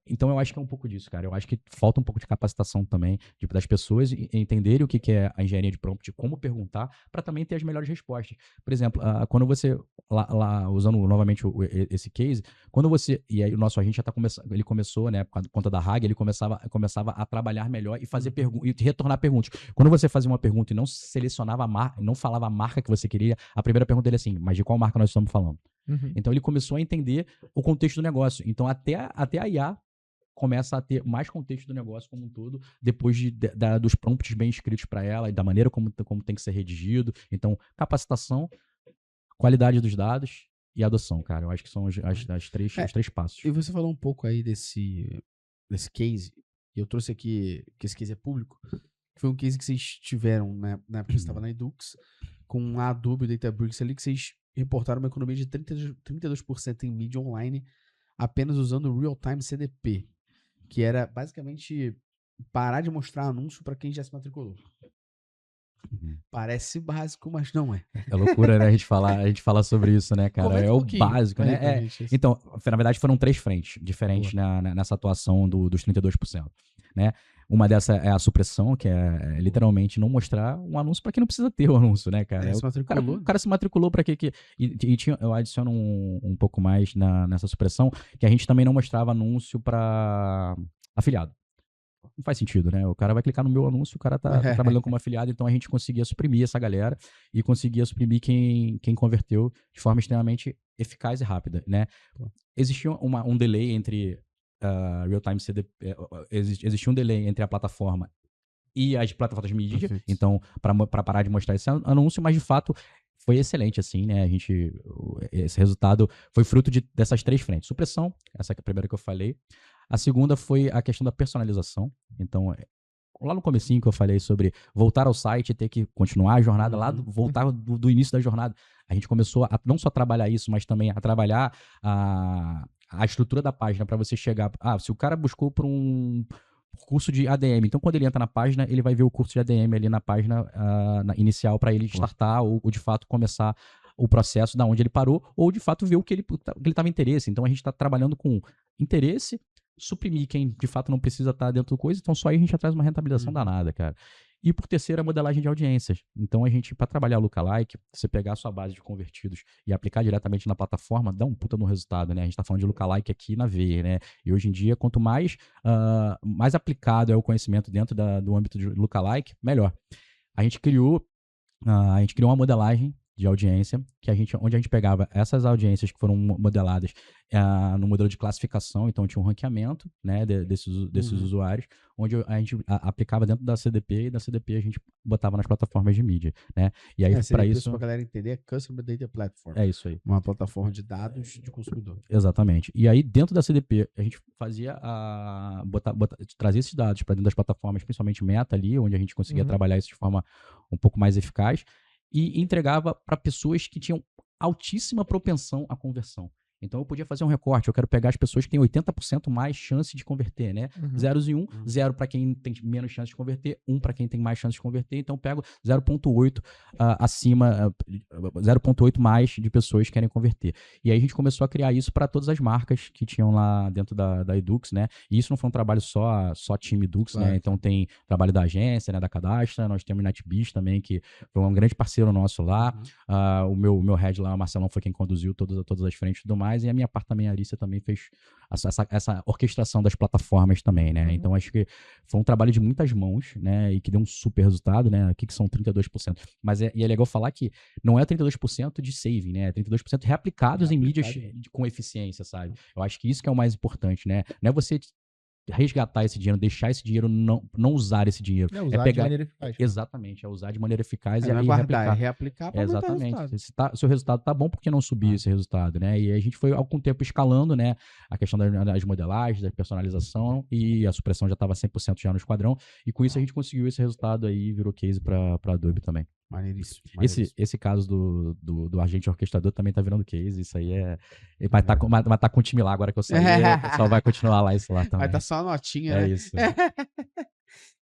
então eu acho que é um pouco disso, cara, eu acho que falta um pouco de capacitação também, das pessoas entenderem o que é a engenharia de prompt, como perguntar, para também ter as melhores respostas. Por exemplo, quando você, lá usando novamente esse case, quando você, e aí o nosso agente já tá começando, ele começou, né, por conta da RAG, ele começava a trabalhar melhor e fazer e retornar perguntas. Quando você fazia uma pergunta e não selecionava a marca, não falava a marca que você queria, a primeira pergunta dele é assim, mas de qual marca nós estamos falando? Então ele começou a entender o contexto do negócio. Então até a IA começa a ter mais contexto do negócio como um todo, depois dos prompts bem escritos para ela e da maneira como tem que ser redigido. Então, capacitação, qualidade dos dados e adoção, cara. Eu acho que são os três passos. E você falou um pouco aí desse case, e eu trouxe aqui, que esse case é público, que foi um case que vocês tiveram, né, na época que você estava na Edux, com a Adobe e o Databricks ali, que vocês reportaram uma economia de 32% em mídia online, apenas usando o Real-Time CDP, que era basicamente parar de mostrar anúncio para quem já se matriculou. Parece básico, mas não é. É loucura, né? A gente falar sobre isso, né, cara? Comenta é um o básico, né? Então, na verdade, foram 3 frentes diferentes nessa atuação dos 32%, né? Uma dessa é a supressão, que é literalmente não mostrar um anúncio para quem não precisa ter o anúncio, né, cara? O cara se matriculou para quê? Eu adiciono um pouco mais nessa supressão, que a gente também não mostrava anúncio para afiliado. Não faz sentido, né? O cara vai clicar no meu anúncio, o cara tá trabalhando como afiliado, então a gente conseguia suprimir essa galera e conseguia suprimir quem converteu de forma extremamente eficaz e rápida, né? Existia um delay entre Real-Time CDP, existia um delay entre a plataforma e as plataformas de mídia, então para parar de mostrar esse anúncio, mas de fato foi excelente, assim, né? Esse resultado foi fruto dessas 3 frentes. Supressão, essa que é a primeira que eu falei. A segunda foi a questão da personalização. Então, lá no comecinho que eu falei sobre voltar ao site e ter que continuar a jornada voltar do início da jornada. A gente começou a não só trabalhar isso, mas também a trabalhar a estrutura da página para você chegar... se o cara buscou por um curso de ADM, então quando ele entra na página, ele vai ver o curso de ADM ali na página inicial para ele startar ou de fato começar o processo da onde ele parou, ou de fato ver o que ele estava em interesse. Então a gente está trabalhando com interesse, suprimir quem de fato não precisa estar dentro do coisa, então só aí a gente já traz uma rentabilização danada, cara. E por terceiro, a modelagem de audiências. Então a gente, para trabalhar lookalike, você pegar a sua base de convertidos e aplicar diretamente na plataforma, dá um puta no resultado, né? A gente tá falando de lookalike aqui na veia, né? E hoje em dia, quanto mais aplicado é o conhecimento dentro do âmbito de lookalike, melhor. A gente criou uma modelagem de audiência, onde a gente pegava essas audiências que foram modeladas no modelo de classificação, então tinha um ranqueamento, né, desses usuários, onde a gente aplicava dentro da CDP, e da CDP a gente botava nas plataformas de mídia, né? E aí, para isso... Pra galera entender, é Customer Data Platform. É isso aí. Uma plataforma de dados de consumidor. Exatamente. E aí, dentro da CDP, a gente fazia trazer esses dados para dentro das plataformas, principalmente Meta ali, onde a gente conseguia trabalhar isso de forma um pouco mais eficaz, e entregava para pessoas que tinham altíssima propensão à conversão. Então eu podia fazer um recorte, eu quero pegar as pessoas que têm 80% mais chance de converter, né? Zeros e 1, 0 para quem tem menos chance de converter, 1 para quem tem mais chance de converter, então eu pego 0,8 acima, 0,8 mais de pessoas que querem converter. E aí a gente começou a criar isso para todas as marcas que tinham lá dentro da Edux, né? E isso não foi um trabalho só time Edux, Claro. né? Então tem trabalho da agência, né? Da Cadastra, nós temos o NetBeast também, que foi um grande parceiro nosso lá. O meu head lá, o Marcelão, foi quem conduziu todas as frentes e tudo mais, e a minha parte também, a Arícia, também fez essa orquestração das plataformas também, né? Então acho que foi um trabalho de muitas mãos, né? E que deu um super resultado, né? Aqui que são 32%. Mas é legal falar que não é 32% de saving, né? É 32% reaplicados em mídias com eficiência, sabe? Eu acho que isso que é o mais importante, né? Não é você resgatar esse dinheiro, deixar esse dinheiro, não usar esse dinheiro. É usar de maneira eficaz. Exatamente, é usar de maneira eficaz Não é e guardar, é reaplicar. reaplicar para aumentar o Exatamente. resultado. Se o resultado tá bom, por que não subir esse resultado, né? E a gente foi, com o tempo, escalando, né? A questão das modelagens, da personalização, e a supressão já estava 100% já no esquadrão. E com isso a gente conseguiu esse resultado aí e virou case para Adobe também. Maneiríssimo. Esse caso do agente orquestrador também tá virando case. Isso aí vai tá com o time lá agora que eu saí. O pessoal vai continuar lá isso lá também. Vai tá só a notinha, É né? isso.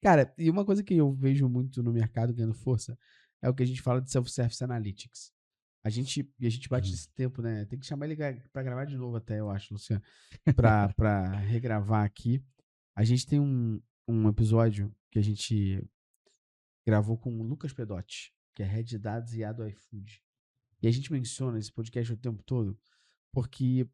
Cara, e uma coisa que eu vejo muito no mercado ganhando força é o que a gente fala de Self-Service Analytics. A gente bate esse tempo, né? Tem que chamar ele pra gravar de novo até, eu acho, Luciano. Pra regravar aqui. A gente tem um episódio que a gente gravou com o Lucas Pedotti, que é Head de Dados e IA do iFood. E a gente menciona esse podcast o tempo todo porque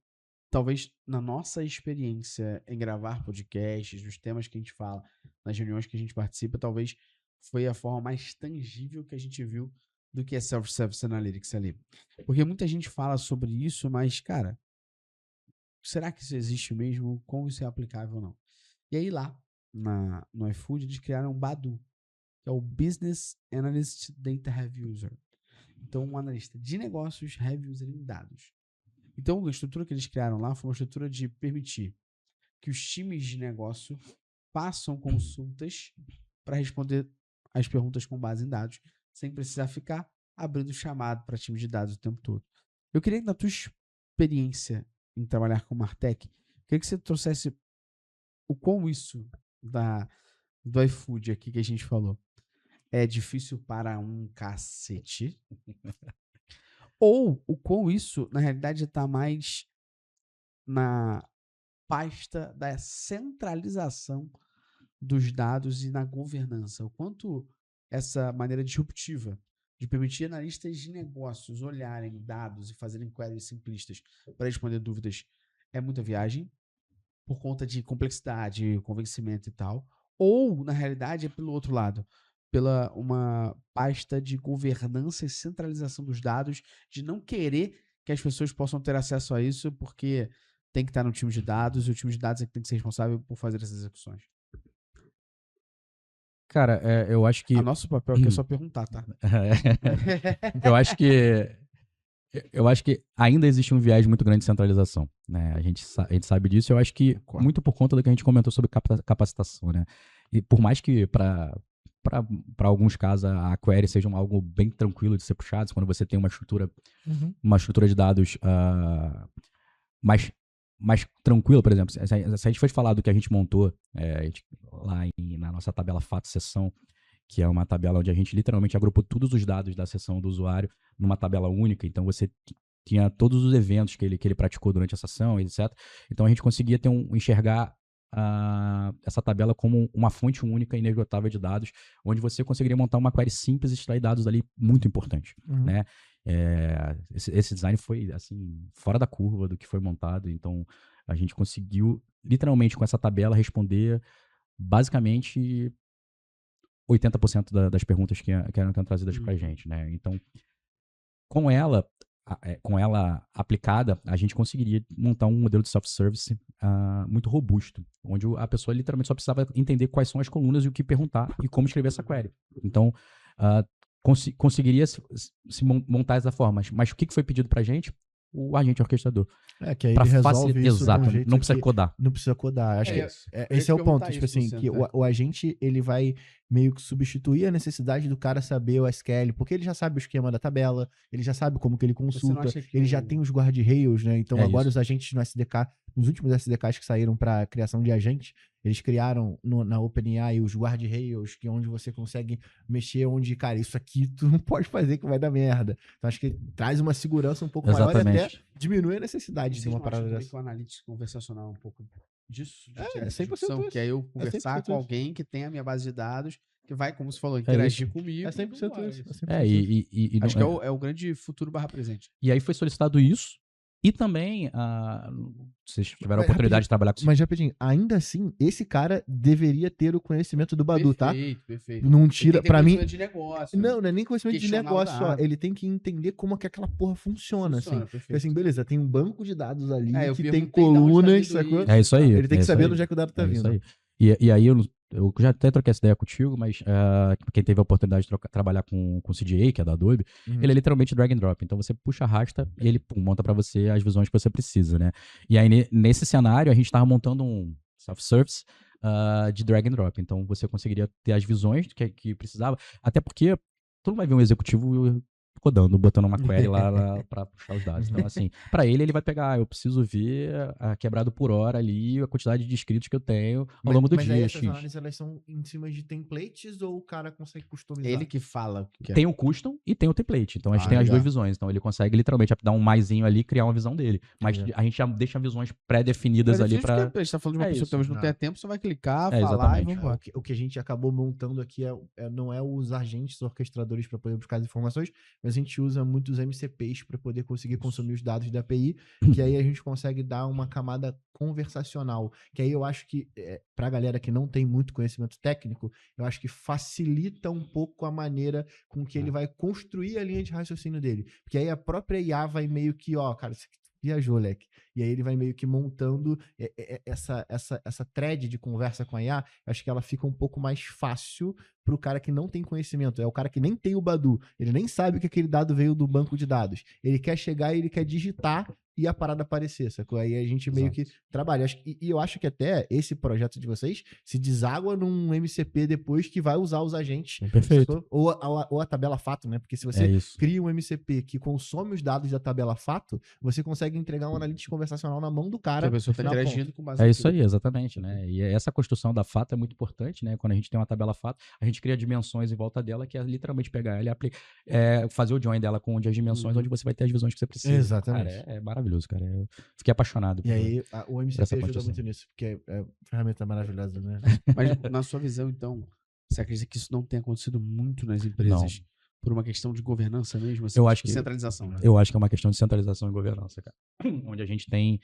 talvez na nossa experiência em gravar podcasts, nos temas que a gente fala, nas reuniões que a gente participa, talvez foi a forma mais tangível que a gente viu do que é Self-Service Analytics ali. Porque muita gente fala sobre isso, mas, cara, será que isso existe mesmo? Como isso é aplicável ou não? E aí lá, no iFood, eles criaram um Badu, que é o Business Analyst Data Heavy User. Então, um analista de negócios heavy user em dados. Então, a estrutura que eles criaram lá foi uma estrutura de permitir que os times de negócio façam consultas para responder as perguntas com base em dados, sem precisar ficar abrindo chamado para times de dados o tempo todo. Eu queria que, na tua experiência em trabalhar com Martech, queria que você trouxesse o quão isso do iFood aqui que a gente falou é difícil para um cacete. Ou o quão isso, na realidade, está mais na pasta da centralização dos dados e na governança. O quanto essa maneira disruptiva de permitir analistas de negócios olharem dados e fazerem queries simplistas para responder dúvidas é muita viagem, por conta de complexidade, convencimento e tal. Ou, na realidade, é pelo outro lado, pela uma pasta de governança e centralização dos dados, de não querer que as pessoas possam ter acesso a isso, porque tem que estar no time de dados, e o time de dados é que tem que ser responsável por fazer essas execuções. Cara, eu acho que... A nosso papel aqui é só perguntar, tá? Eu acho que ainda existe um viés muito grande de centralização, né? A gente sabe disso. Eu acho que muito por conta do que a gente comentou sobre capacitação, né? E por mais que para alguns casos a query seja algo bem tranquilo de ser puxado, quando você tem uma estrutura de dados mais tranquila, por exemplo, se a gente for falar do que a gente montou lá na nossa tabela fato sessão, que é uma tabela onde a gente literalmente agrupou todos os dados da sessão do usuário numa tabela única. Então você tinha todos os eventos que ele praticou durante a sessão, etc. Então a gente conseguia enxergar essa tabela como uma fonte única e inesgotável de dados, onde você conseguiria montar uma query simples e extrair dados ali muito importante, né? Esse design foi, assim, fora da curva do que foi montado. Então a gente conseguiu, literalmente, com essa tabela, responder basicamente 80% das perguntas que eram trazidas pra gente, né? Então, com ela aplicada, a gente conseguiria montar um modelo de self-service muito robusto, onde a pessoa literalmente só precisava entender quais são as colunas e o que perguntar e como escrever essa query. Então, conseguiria se montar dessa forma. Mas o que foi pedido pra gente? o agente orquestrador. Que aí Pra ele resolve facilitar. isso de um Exato, jeito não precisa que codar. não precisa codar. Acho que Eu ia esse é o ponto, perguntar tipo isso, assim, Luciano, que o agente, ele vai meio que substituir a necessidade do cara saber o SQL, porque ele já sabe o esquema da tabela, ele já sabe como que ele Você não consulta, acha que ele já tem os guardrails, né? Então É agora isso. os agentes no SDK, nos últimos SDKs que saíram para criação de agentes, eles criaram na OpenAI os guardrails, que é onde você consegue mexer onde, cara, isso aqui tu não pode fazer que vai dar merda. Então acho que traz uma segurança um pouco maior e até Exatamente. diminui a necessidade de vocês uma não acham parada também dessa. que o analytics conversacional é um pouco disso? De É, ter 100% discussão, isso. que é eu conversar 100% com isso. alguém que tem a minha base de dados, que vai, como você falou, interagir comigo. É 100% isso. É 100% É, isso. Acho que é o grande futuro / presente. E aí foi solicitado isso. E também, vocês tiveram a Mas, oportunidade de trabalhar com Mas rapidinho, ainda assim, esse cara deveria ter o conhecimento do Badu, tá? Perfeito. Não Ele tira, tem que ter pra mim, conhecimento de negócio. não é nem conhecimento de questionar o negócio só, dado. ele tem que entender como que aquela porra funciona, assim. Porque, perfeito. assim, beleza, tem um banco de dados ali Eu que tem perguntei de onde tá colunas, vindo sacou? isso. É isso aí. Ele tem é que isso saber aí. onde é que o dado tá É isso vindo. aí. E aí eu já até troquei essa ideia contigo, mas quem teve a oportunidade de trabalhar com o CGA, que é da Adobe, ele é literalmente drag and drop. Então você puxa, arrasta e ele monta pra você as visões que você precisa, né? E aí nesse cenário a gente tava montando um self-service de drag and drop. Então você conseguiria ter as visões que precisava. Até porque tu não vai ver um executivo codando, botando uma query lá pra puxar os dados. Então, assim, pra ele vai pegar, eu preciso ver quebrado por hora ali, a quantidade de inscritos que eu tenho ao longo do Mas dia. aí essas X. análises, elas são em cima de templates ou o cara consegue customizar? Ele que fala o que quer. Tem o custom e tem o template. Então a gente Ah, tem as legal. duas visões. Então ele consegue literalmente dar um maisinho ali e criar uma visão dele. Mas a gente já deixa visões pré-definidas ali pra. A gente tá falando de uma pessoa isso. que talvez não Não. tenha tempo, você vai clicar, É, falar e exatamente. vambora. O que a gente acabou montando aqui não é os agentes orquestradores para poder buscar as informações, mas a gente usa muitos MCPs para poder conseguir consumir os dados da API, que aí a gente consegue dar uma camada conversacional, que aí eu acho que, para a galera que não tem muito conhecimento técnico, eu acho que facilita um pouco a maneira com que ele vai construir a linha de raciocínio dele, porque aí a própria IA vai meio que, cara, você viajou, leque. E aí ele vai meio que montando essa thread de conversa com a IA. Eu acho que ela fica um pouco mais fácil pro cara que não tem conhecimento. É o cara que nem tem o Badu. Ele nem sabe que aquele dado veio do banco de dados. Ele quer chegar e ele quer digitar e a parada aparecer, sacou? Aí a gente meio que trabalha. E eu acho que até esse projeto de vocês se deságua num MCP depois que vai usar os agentes. Perfeito. Ou a tabela fato, né? Porque se você isso. cria um MCP que consome os dados da tabela fato, você consegue entregar um analytics conversacional na mão do Que cara. a pessoa tá na interagindo com base É naquilo. isso aí, exatamente, né? E essa construção da fato é muito importante, né? Quando a gente tem uma tabela fato, a gente cria dimensões em volta dela, que é literalmente pegar ela e fazer o join dela com as dimensões onde você vai ter as visões que você precisa. Exatamente. Cara, é maravilhoso, cara. Eu fiquei apaixonado. E aí, o essa MCP ajuda construção. muito nisso, porque é ferramenta maravilhosa, né? Mas na sua visão, então, você acredita que isso não tem acontecido muito nas empresas? Por uma questão de governança mesmo? Assim, Eu acho que centralização. Né? Eu acho que é uma questão de centralização e governança, cara. Onde a gente tem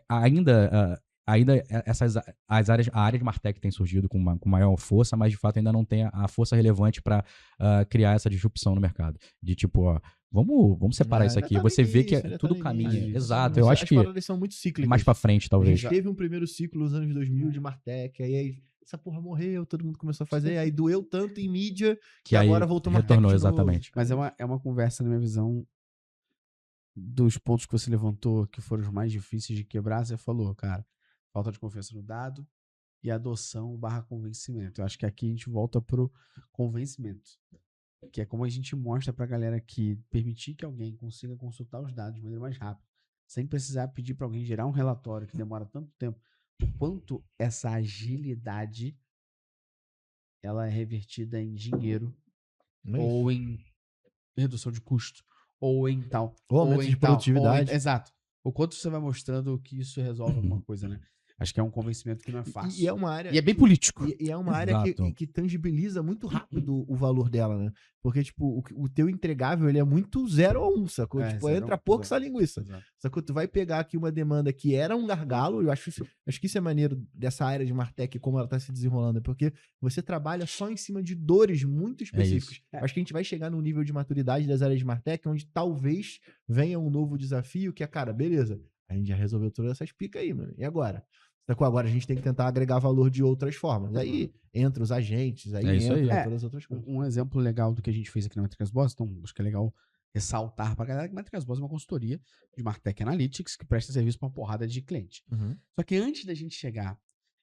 ainda a área de Martech tem surgido com maior força, mas de fato ainda não tem a força relevante para criar essa disrupção no mercado. De tipo, vamos separar isso aqui. Você vê que tudo caminha. Exato. Eu acho que as paradas são muito cíclicas. mais pra frente, A talvez. gente teve um primeiro ciclo nos anos 2000 de Martech, aí essa porra morreu, todo mundo começou a fazer, aí doeu tanto em mídia que aí agora voltou Martech retornou, de novo. exatamente. Mas é uma conversa, na minha visão, dos pontos que você levantou, que foram os mais difíceis de quebrar. Você falou, cara, falta de confiança no dado e adoção / convencimento. Eu acho que aqui a gente volta pro convencimento, que é como a gente mostra pra galera que permitir que alguém consiga consultar os dados de maneira mais rápida, sem precisar pedir para alguém gerar um relatório que demora tanto tempo, o quanto essa agilidade ela é revertida em dinheiro ou em redução de custo ou em tal. Ou aumento de produtividade. Exato. O quanto você vai mostrando que isso resolve alguma coisa, né? Acho que é um convencimento que não é fácil. E é uma área... E é bem político. E é uma área que tangibiliza muito rápido o valor dela, né? Porque, tipo, o teu entregável, ele é muito 0 a 1, sacou? Tipo, entra pouco essa linguiça. Exato. Sacou? Tu vai pegar aqui uma demanda que era um gargalo, eu acho que isso é maneiro dessa área de Martech, como ela tá se desenrolando, porque você trabalha só em cima de dores muito específicas. Acho que a gente vai chegar num nível de maturidade das áreas de Martech, onde talvez venha um novo desafio, que é, cara, beleza, a gente já resolveu todas essas picas aí, mano. E agora? Agora a gente tem que tentar agregar valor de outras formas. Aí entra os agentes, aí entra todas as outras coisas. Um exemplo legal do que a gente fez aqui na Métricas Boss, então acho que é legal ressaltar pra galera que Métricas Boas é uma consultoria de Martech Analytics que presta serviço pra uma porrada de cliente. Uhum. Só que antes da gente chegar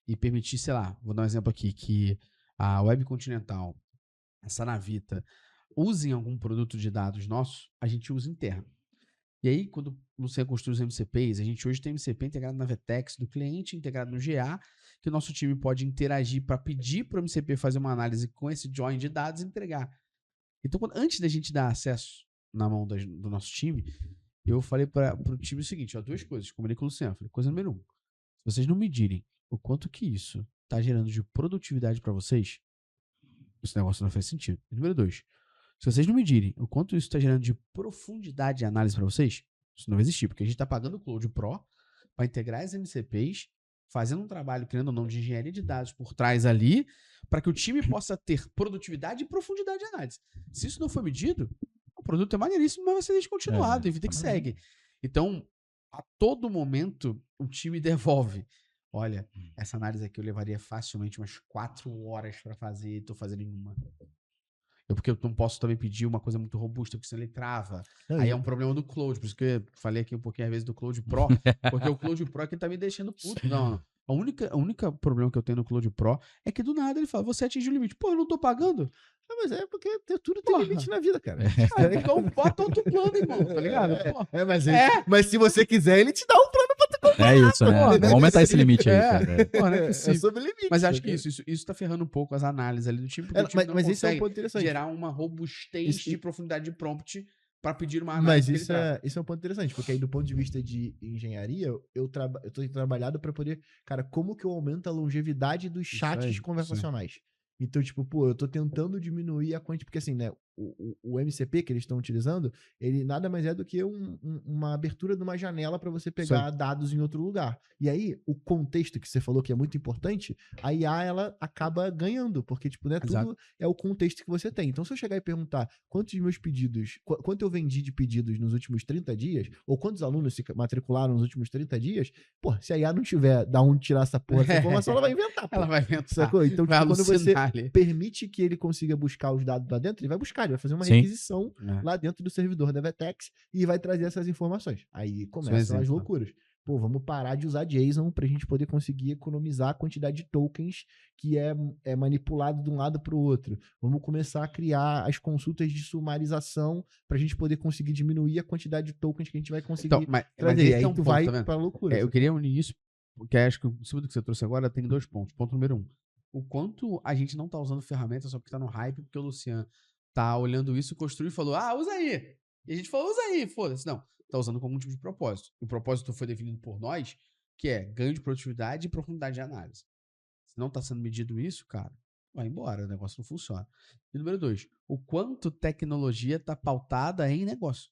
e permitir, sei lá, vou dar um exemplo aqui, que a Web Continental, a Sanavita, usem algum produto de dados nosso, a gente usa interno. E aí, quando o Luciano construiu os MCPs, a gente hoje tem MCP integrado na Vtex do cliente, integrado no GA, que o nosso time pode interagir para pedir para o MCP fazer uma análise com esse join de dados e entregar. Então, antes da gente dar acesso na mão do nosso time, eu falei para o time o seguinte, ó, 2 coisas, combinei com o Luciano. Falei, coisa número 1, se vocês não medirem o quanto que isso está gerando de produtividade para vocês, esse negócio não faz sentido. E número 2, se vocês não medirem o quanto isso está gerando de profundidade de análise para vocês, isso não vai existir, porque a gente está pagando o Cloud Pro para integrar as MCPs, fazendo um trabalho, querendo ou não, de engenharia de dados por trás ali, para que o time possa ter produtividade e profundidade de análise. Se isso não for medido, o produto é maneiríssimo, mas vai ser descontinuado e vida que segue. Então, a todo momento, o time devolve. Olha, essa análise aqui eu levaria facilmente umas 4 horas para fazer, estou fazendo em uma. Porque eu não posso também pedir uma coisa muito robusta, porque senão ele trava. Aí é um problema do Cloud, por isso que eu falei aqui um pouquinho às vezes do Cloud Pro, porque o Cloud Pro é que tá me deixando puto. Não. A única problema que eu tenho no Cloud Pro é que do nada ele fala, você atingiu o limite. Pô, eu não tô pagando? Mas é porque tudo tem limite na vida, cara. Então bota outro plano, irmão, tá ligado? Mas se você quiser, ele te dá um plano pra tu comprar. É isso, né? Pô, Vamos aumentar esse limite aí, cara. Pô, não é É possível. sobre limite. Mas acho que isso tá ferrando um pouco as análises ali do time, porque o time não Mas esse é um consegue ponto interessante. gerar uma robustez Isso- de profundidade de prompt para pedir uma Mas análise. que ele isso trava. é um ponto interessante, porque aí do ponto de vista de engenharia, eu tô trabalhado para poder, cara, como que eu aumento a longevidade dos Isso chats aí, conversacionais? Então, tipo, pô, eu tô tentando diminuir a quantidade, porque assim, né, o MCP que eles estão utilizando, ele nada mais é do que uma abertura de uma janela para você pegar dados em outro lugar. E aí, o contexto que você falou que é muito importante, a IA, ela acaba ganhando, porque, tipo, né, Exato. tudo é o contexto que você tem. Então, se eu chegar e perguntar quantos meus pedidos, quanto eu vendi de pedidos nos últimos 30 dias, ou quantos alunos se matricularam nos últimos 30 dias, pô, se a IA não tiver da onde tirar essa porra dessa informação, ela vai inventar, pô. Ela vai inventar. Sacou? Então, Vai tipo, quando você alucinar ali. permite que ele consiga buscar os dados lá dentro, ele vai buscar, ele vai fazer uma Sim. requisição É. lá dentro do servidor da Vtex e vai trazer essas informações. Aí começam as exemplo. loucuras. Pô, vamos parar de usar JSON pra gente poder conseguir economizar a quantidade de tokens que é manipulado de um lado para o outro. Vamos começar a criar as consultas de sumarização pra gente poder conseguir diminuir a quantidade de tokens que a gente vai conseguir Então, mas trazer. esse Aí é um tu ponto, vai tá vendo? pra loucura. Eu queria unir isso, porque acho que em cima do que você trouxe agora tem 2 pontos. Ponto número 1. O quanto a gente não tá usando ferramenta só porque tá no hype, porque o Luciano tá olhando isso, construiu e falou, usa aí. E a gente falou, usa aí, foda-se. Não, tá usando como um tipo de propósito. O propósito foi definido por nós, que é ganho de produtividade e profundidade de análise. Se não tá sendo medido isso, cara, vai embora, o negócio não funciona. E número 2, o quanto tecnologia tá pautada em negócio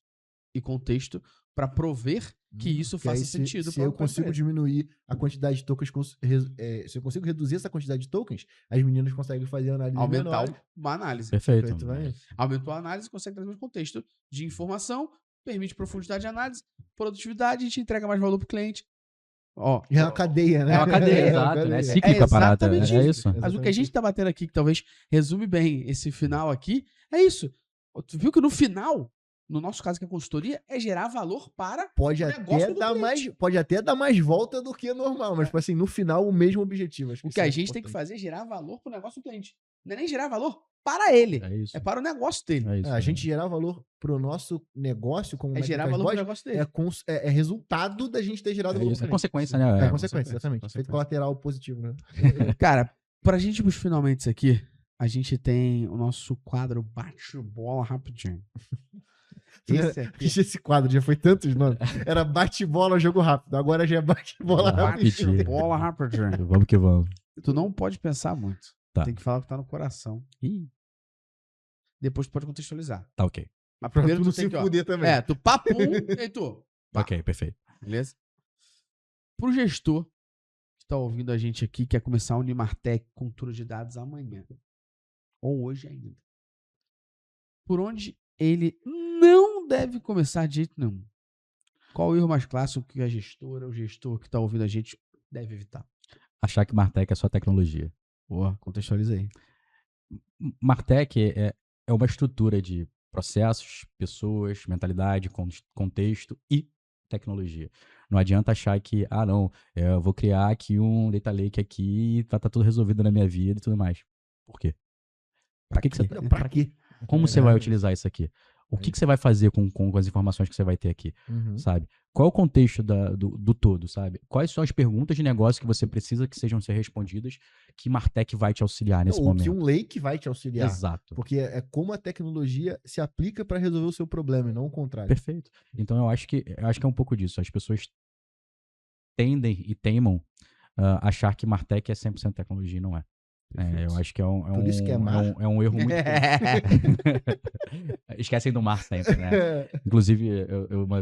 e contexto para prover que isso Que aí, faça sentido. se eu consigo diminuir a quantidade de tokens, se eu consigo reduzir essa quantidade de tokens, as meninas conseguem fazer análise aumentar menores. uma análise. Perfeito. Tu vai- Aumentou a análise, consegue trazer mais contexto de informação, permite profundidade de análise, produtividade, a gente entrega mais valor para o cliente. Ó, É uma cadeia, né? É uma cadeia, uma exato, né? cadeia. É cíclica a parada. exatamente É isso. isso. Mas o que a gente tá batendo aqui, que talvez resume bem esse final aqui, é isso. Tu viu que no final, no nosso caso que é consultoria, é gerar valor para Pode o negócio até, do dar cliente. pode até dar mais volta do que normal, mas, tipo assim, no final, o mesmo objetivo. Acho O isso que a é gente tem que importante. fazer é gerar valor para o negócio do cliente. Não é nem gerar valor para ele, É isso. é para o negócio dele. É isso. A gente gerar valor pro nosso negócio, como É gerar Métricas valor para o Boas, negócio dele. é resultado da gente ter gerado É valor isso. pro É cliente. consequência, né? É É. consequência, exatamente. consequência. Efeito colateral positivo, né? Cara, pra gente ir pros finalmente aqui, a gente tem o nosso quadro Bate-Bola Rapidinho. Esse aqui. Esse quadro já foi tantos nomes. Era bate-bola, jogo rápido. Agora já é bate-bola Rapidinho. rápido. Bate-Bola Rapidinho. Vamos que vamos. Tu não pode pensar muito. Tá. Tem que falar o que tá no coração. Ih, Depois tu pode contextualizar. tá ok. Mas Pra primeiro tu não tu tem se que, ó, fuder também. tu papum, e tu. Tá. Ok, perfeito. Beleza? Pro gestor que tá ouvindo a gente aqui, quer começar a Unimartec cultura de dados amanhã. Ou hoje ainda. Por onde ele não deve começar de jeito nenhum? Qual o erro mais clássico que a gestora ou o gestor que tá ouvindo a gente deve evitar? Achar que Martech é só tecnologia. Boa, contextualiza aí. Martech é uma estrutura de processos, pessoas, mentalidade, contexto e tecnologia. Não adianta achar que, não, eu vou criar aqui um data lake aqui e vai estar tudo resolvido na minha vida e tudo mais. Por quê? Pra que você, Pra quê? como você vai utilizar isso aqui? O que você vai fazer com as informações que você vai ter aqui, sabe? Qual é o contexto do todo, sabe? Quais são as perguntas de negócio que você precisa que sejam ser respondidas que Martech vai te auxiliar nesse Ou momento? que um lake vai te auxiliar. Exato. Porque é como a tecnologia se aplica para resolver o seu problema e não o contrário. Perfeito. Então eu acho que é um pouco disso. As pessoas tendem e teimam achar que Martech é 100% tecnologia e não é. Eu acho que Por isso que é mar. é um erro muito Esquecem do mar sempre, né? Inclusive,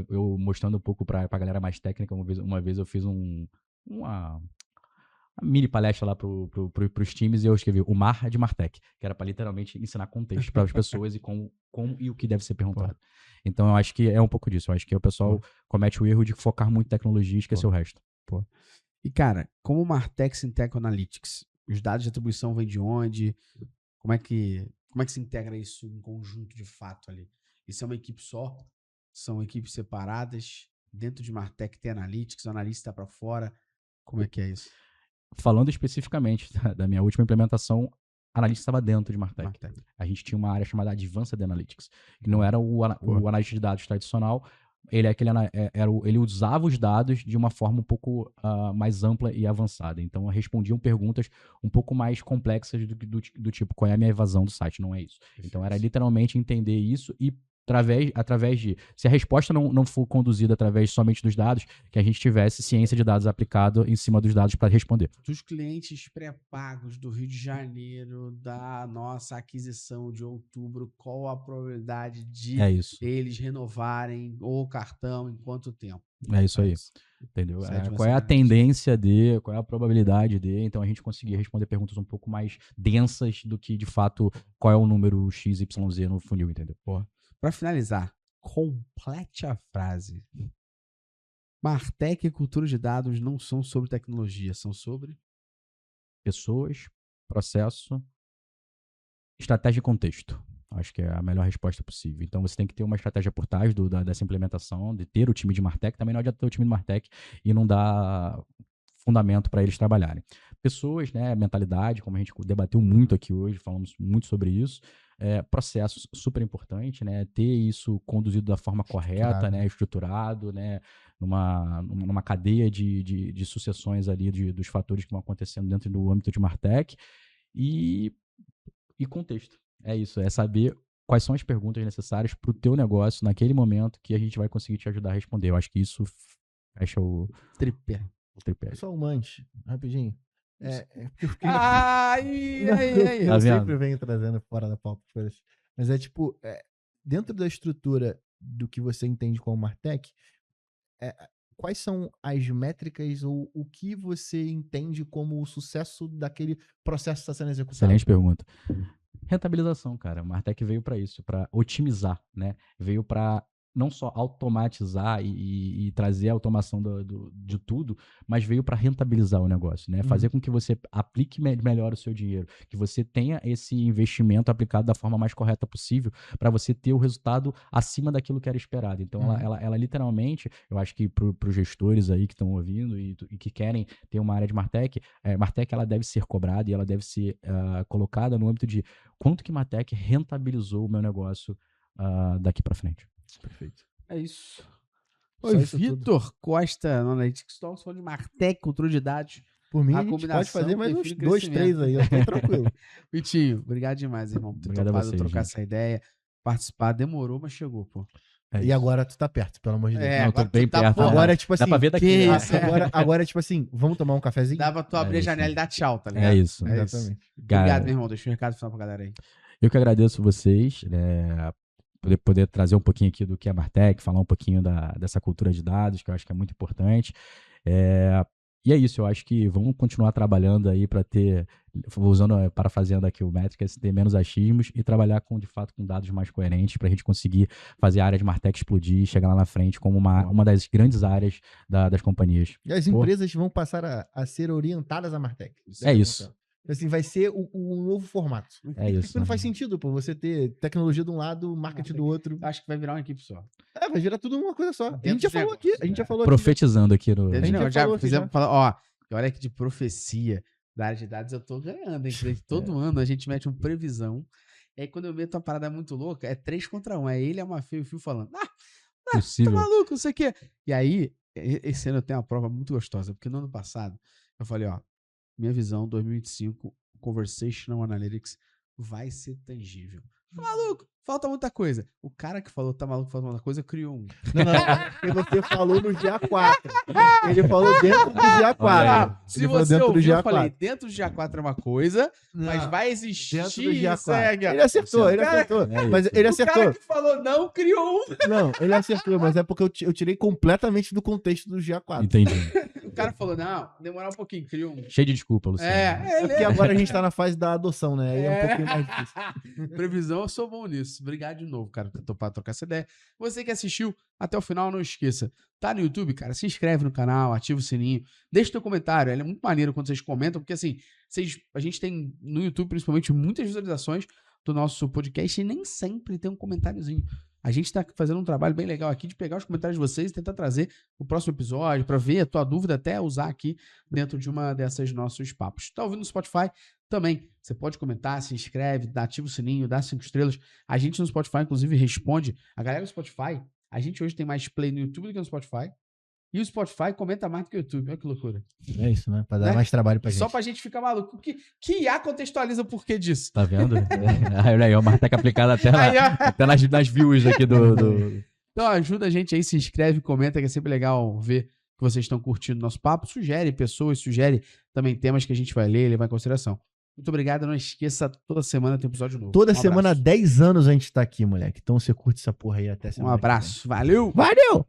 eu mostrando um pouco pra galera mais técnica, uma vez eu fiz uma mini palestra lá pros times e eu escrevi o mar de Martech, que era pra literalmente ensinar contexto para as pessoas e como e o que deve ser perguntado. Então eu acho que é um pouco disso. Eu acho que o pessoal comete o erro de focar muito em tecnologia e esquecer o resto. E, cara, como Martech Synteco Analytics? Os dados de atribuição vêm de onde? Como é que se integra isso em conjunto de fato ali? Isso é uma equipe só? São equipes separadas? Dentro de Martech tem Analytics, o analista está para fora? Como é que é isso? Falando especificamente da minha última implementação, analista estava dentro de Martech. A gente tinha uma área chamada Advanced Analytics, que não era o analista de dados tradicional. Ele usava os dados de uma forma um pouco mais ampla e avançada. Então, respondiam perguntas um pouco mais complexas do tipo, qual é a minha evasão do site? Não é isso. Então, era literalmente entender isso e através de... Se a resposta não for conduzida através somente dos dados, que a gente tivesse ciência de dados aplicado em cima dos dados para responder. Dos clientes pré-pagos do Rio de Janeiro, da nossa aquisição de outubro, qual a probabilidade de eles renovarem o cartão em quanto tempo? É isso aí. Entendeu? Qual é a tendência de, qual é a probabilidade de, então a gente conseguir responder perguntas um pouco mais densas do que, de fato, qual é o número XYZ no funil, entendeu? Para finalizar, complete a frase. Martech e cultura de dados não são sobre tecnologia, são sobre pessoas, processo, estratégia e contexto. Acho que é a melhor resposta possível. Então, você tem que ter uma estratégia por trás dessa implementação, de ter o time de Martech. Também não adianta ter o time de Martech e não dar fundamento para eles trabalharem. Pessoas, né, mentalidade, como a gente debateu muito aqui hoje, falamos muito sobre isso. Processos, super importante, né? Ter isso conduzido da forma correta, né? Estruturado, né? Numa cadeia de sucessões ali dos fatores que vão acontecendo dentro do âmbito de Martech. E contexto. É isso, é saber quais são as perguntas necessárias para o teu negócio naquele momento que a gente vai conseguir te ajudar a responder. Eu acho que isso fecha o tripé. Só um manche, rapidinho. Aí. Eu sempre venho trazendo fora da pauta. Mas dentro da estrutura do que você entende como Martech, quais são as métricas ou o que você entende como o sucesso daquele processo que está sendo executado? Excelente pergunta. Rentabilização, cara. O Martech veio para isso, para otimizar, né? Veio para não só automatizar e trazer a automação de tudo, mas veio para rentabilizar o negócio, né? Fazer com que você aplique melhor o seu dinheiro, que você tenha esse investimento aplicado da forma mais correta possível para você ter o resultado acima daquilo que era esperado. Então, ela literalmente, eu acho que para os gestores aí que estão ouvindo e que querem ter uma área de Martech, Martech ela deve ser cobrada e ela deve ser colocada no âmbito de quanto que Martech rentabilizou o meu negócio daqui para frente. Perfeito. É isso. Oi, Vitor Costa, no Analytics Talks, falando de Martech, controle de dados. Por mim, a gente pode fazer mais uns 2, 3 aí, eu tô tranquilo. Vitinho, obrigado demais, irmão, por ter topado trocar essa ideia, participar. Demorou, mas chegou, pô. E agora tu tá perto, pelo amor de Deus. Não, eu tô bem perto. Agora, tipo assim, dá pra ver daqui. Agora, tipo assim, vamos tomar um cafezinho? Dá pra tu abrir a janela e dar tchau, tá ligado? É isso. Exatamente. Obrigado, meu irmão. Deixa um recado final pra galera aí. Eu que agradeço vocês, né? Poder trazer um pouquinho aqui do que é a Martech, falar um pouquinho dessa cultura de dados, que eu acho que é muito importante. E é isso, eu acho que vamos continuar trabalhando aí para ter, parafraseando aqui o Métricas, ter menos achismos e trabalhar de fato com dados mais coerentes para a gente conseguir fazer a área de Martech explodir e chegar lá na frente como uma das grandes áreas das companhias. E as empresas vão passar a ser orientadas a Martech. É isso. Assim, vai ser o novo formato. É isso. Porque não faz sentido, pô, você ter tecnologia de um lado, marketing do outro. Acho que vai virar uma equipe só. Vai virar tudo uma coisa só. A Dentro gente já do falou negócio, aqui. A gente já falou Profetizando aqui no. Entendeu? gente já Já falou aqui, fizemos já. falar, ó, e olha que de profecia da área de dados eu tô ganhando, hein? Todo ano a gente mete uma previsão. E aí quando eu meto uma parada muito louca, é 3 contra 1. É ele, a Mafê e o Fio falando, tá Possível. maluco, não sei o quê. E aí, esse ano eu tenho uma prova muito gostosa, porque no ano passado eu falei, ó, minha visão 2025, Conversational Analytics vai ser tangível. Tá maluco, falta muita coisa. O cara que falou tá maluco, falta muita coisa, criou um. Não, porque você falou no dia 4. Ele falou dentro do dia 4. Olha Se Ele falou você dentro do ouviu, dia eu falei, 4. dentro do dia 4 é uma coisa, mas Não, vai existir. dentro do dia 4. segue. Ele acertou, ele Cara, acertou. é Mas isso. ele O cara acertou. que falou não, criou um. Não, ele acertou, mas é porque eu tirei completamente do contexto do dia 4. Entendi. O cara falou, não, demorar um pouquinho, criou um. Cheio de desculpa, Luciano. É porque agora a gente tá na fase da adoção, né? Aí é um pouquinho mais difícil. Previsão, eu sou bom nisso. Obrigado de novo, cara, por ter topado trocar essa ideia. Você que assistiu até o final, não esqueça. Tá no YouTube, cara, se inscreve no canal, ativa o sininho, deixa teu comentário. Ele é muito maneiro quando vocês comentam, porque assim, a gente tem no YouTube, principalmente, muitas visualizações do nosso podcast e nem sempre tem um comentáriozinho. A gente tá fazendo um trabalho bem legal aqui de pegar os comentários de vocês e tentar trazer o próximo episódio para ver a tua dúvida, até usar aqui dentro de uma dessas nossos papos. Tá ouvindo no Spotify? Também. Você pode comentar, se inscreve, ativa o sininho, dá 5 estrelas. A gente no Spotify, inclusive, responde. A galera do Spotify, a gente hoje tem mais play no YouTube do que no Spotify. E o Spotify comenta mais do que o YouTube. Olha que loucura. É isso, né? Pra dar Né? mais trabalho pra gente. Só pra gente ficar maluco. Que IA contextualiza o porquê disso? Tá vendo? Olha aí, o Martec aplicado até, Aí, ó. até nas views aqui do... Então ajuda a gente aí, se inscreve, comenta, que é sempre legal ver que vocês estão curtindo o nosso papo. Sugere pessoas, sugere também temas que a gente vai ler e levar em consideração. Muito obrigado, não esqueça, toda semana tem episódio novo. Toda Um semana, há abraço. 10 anos a gente tá aqui, moleque. Então você curte essa porra aí até Um semana. que vem. abraço, valeu! Valeu!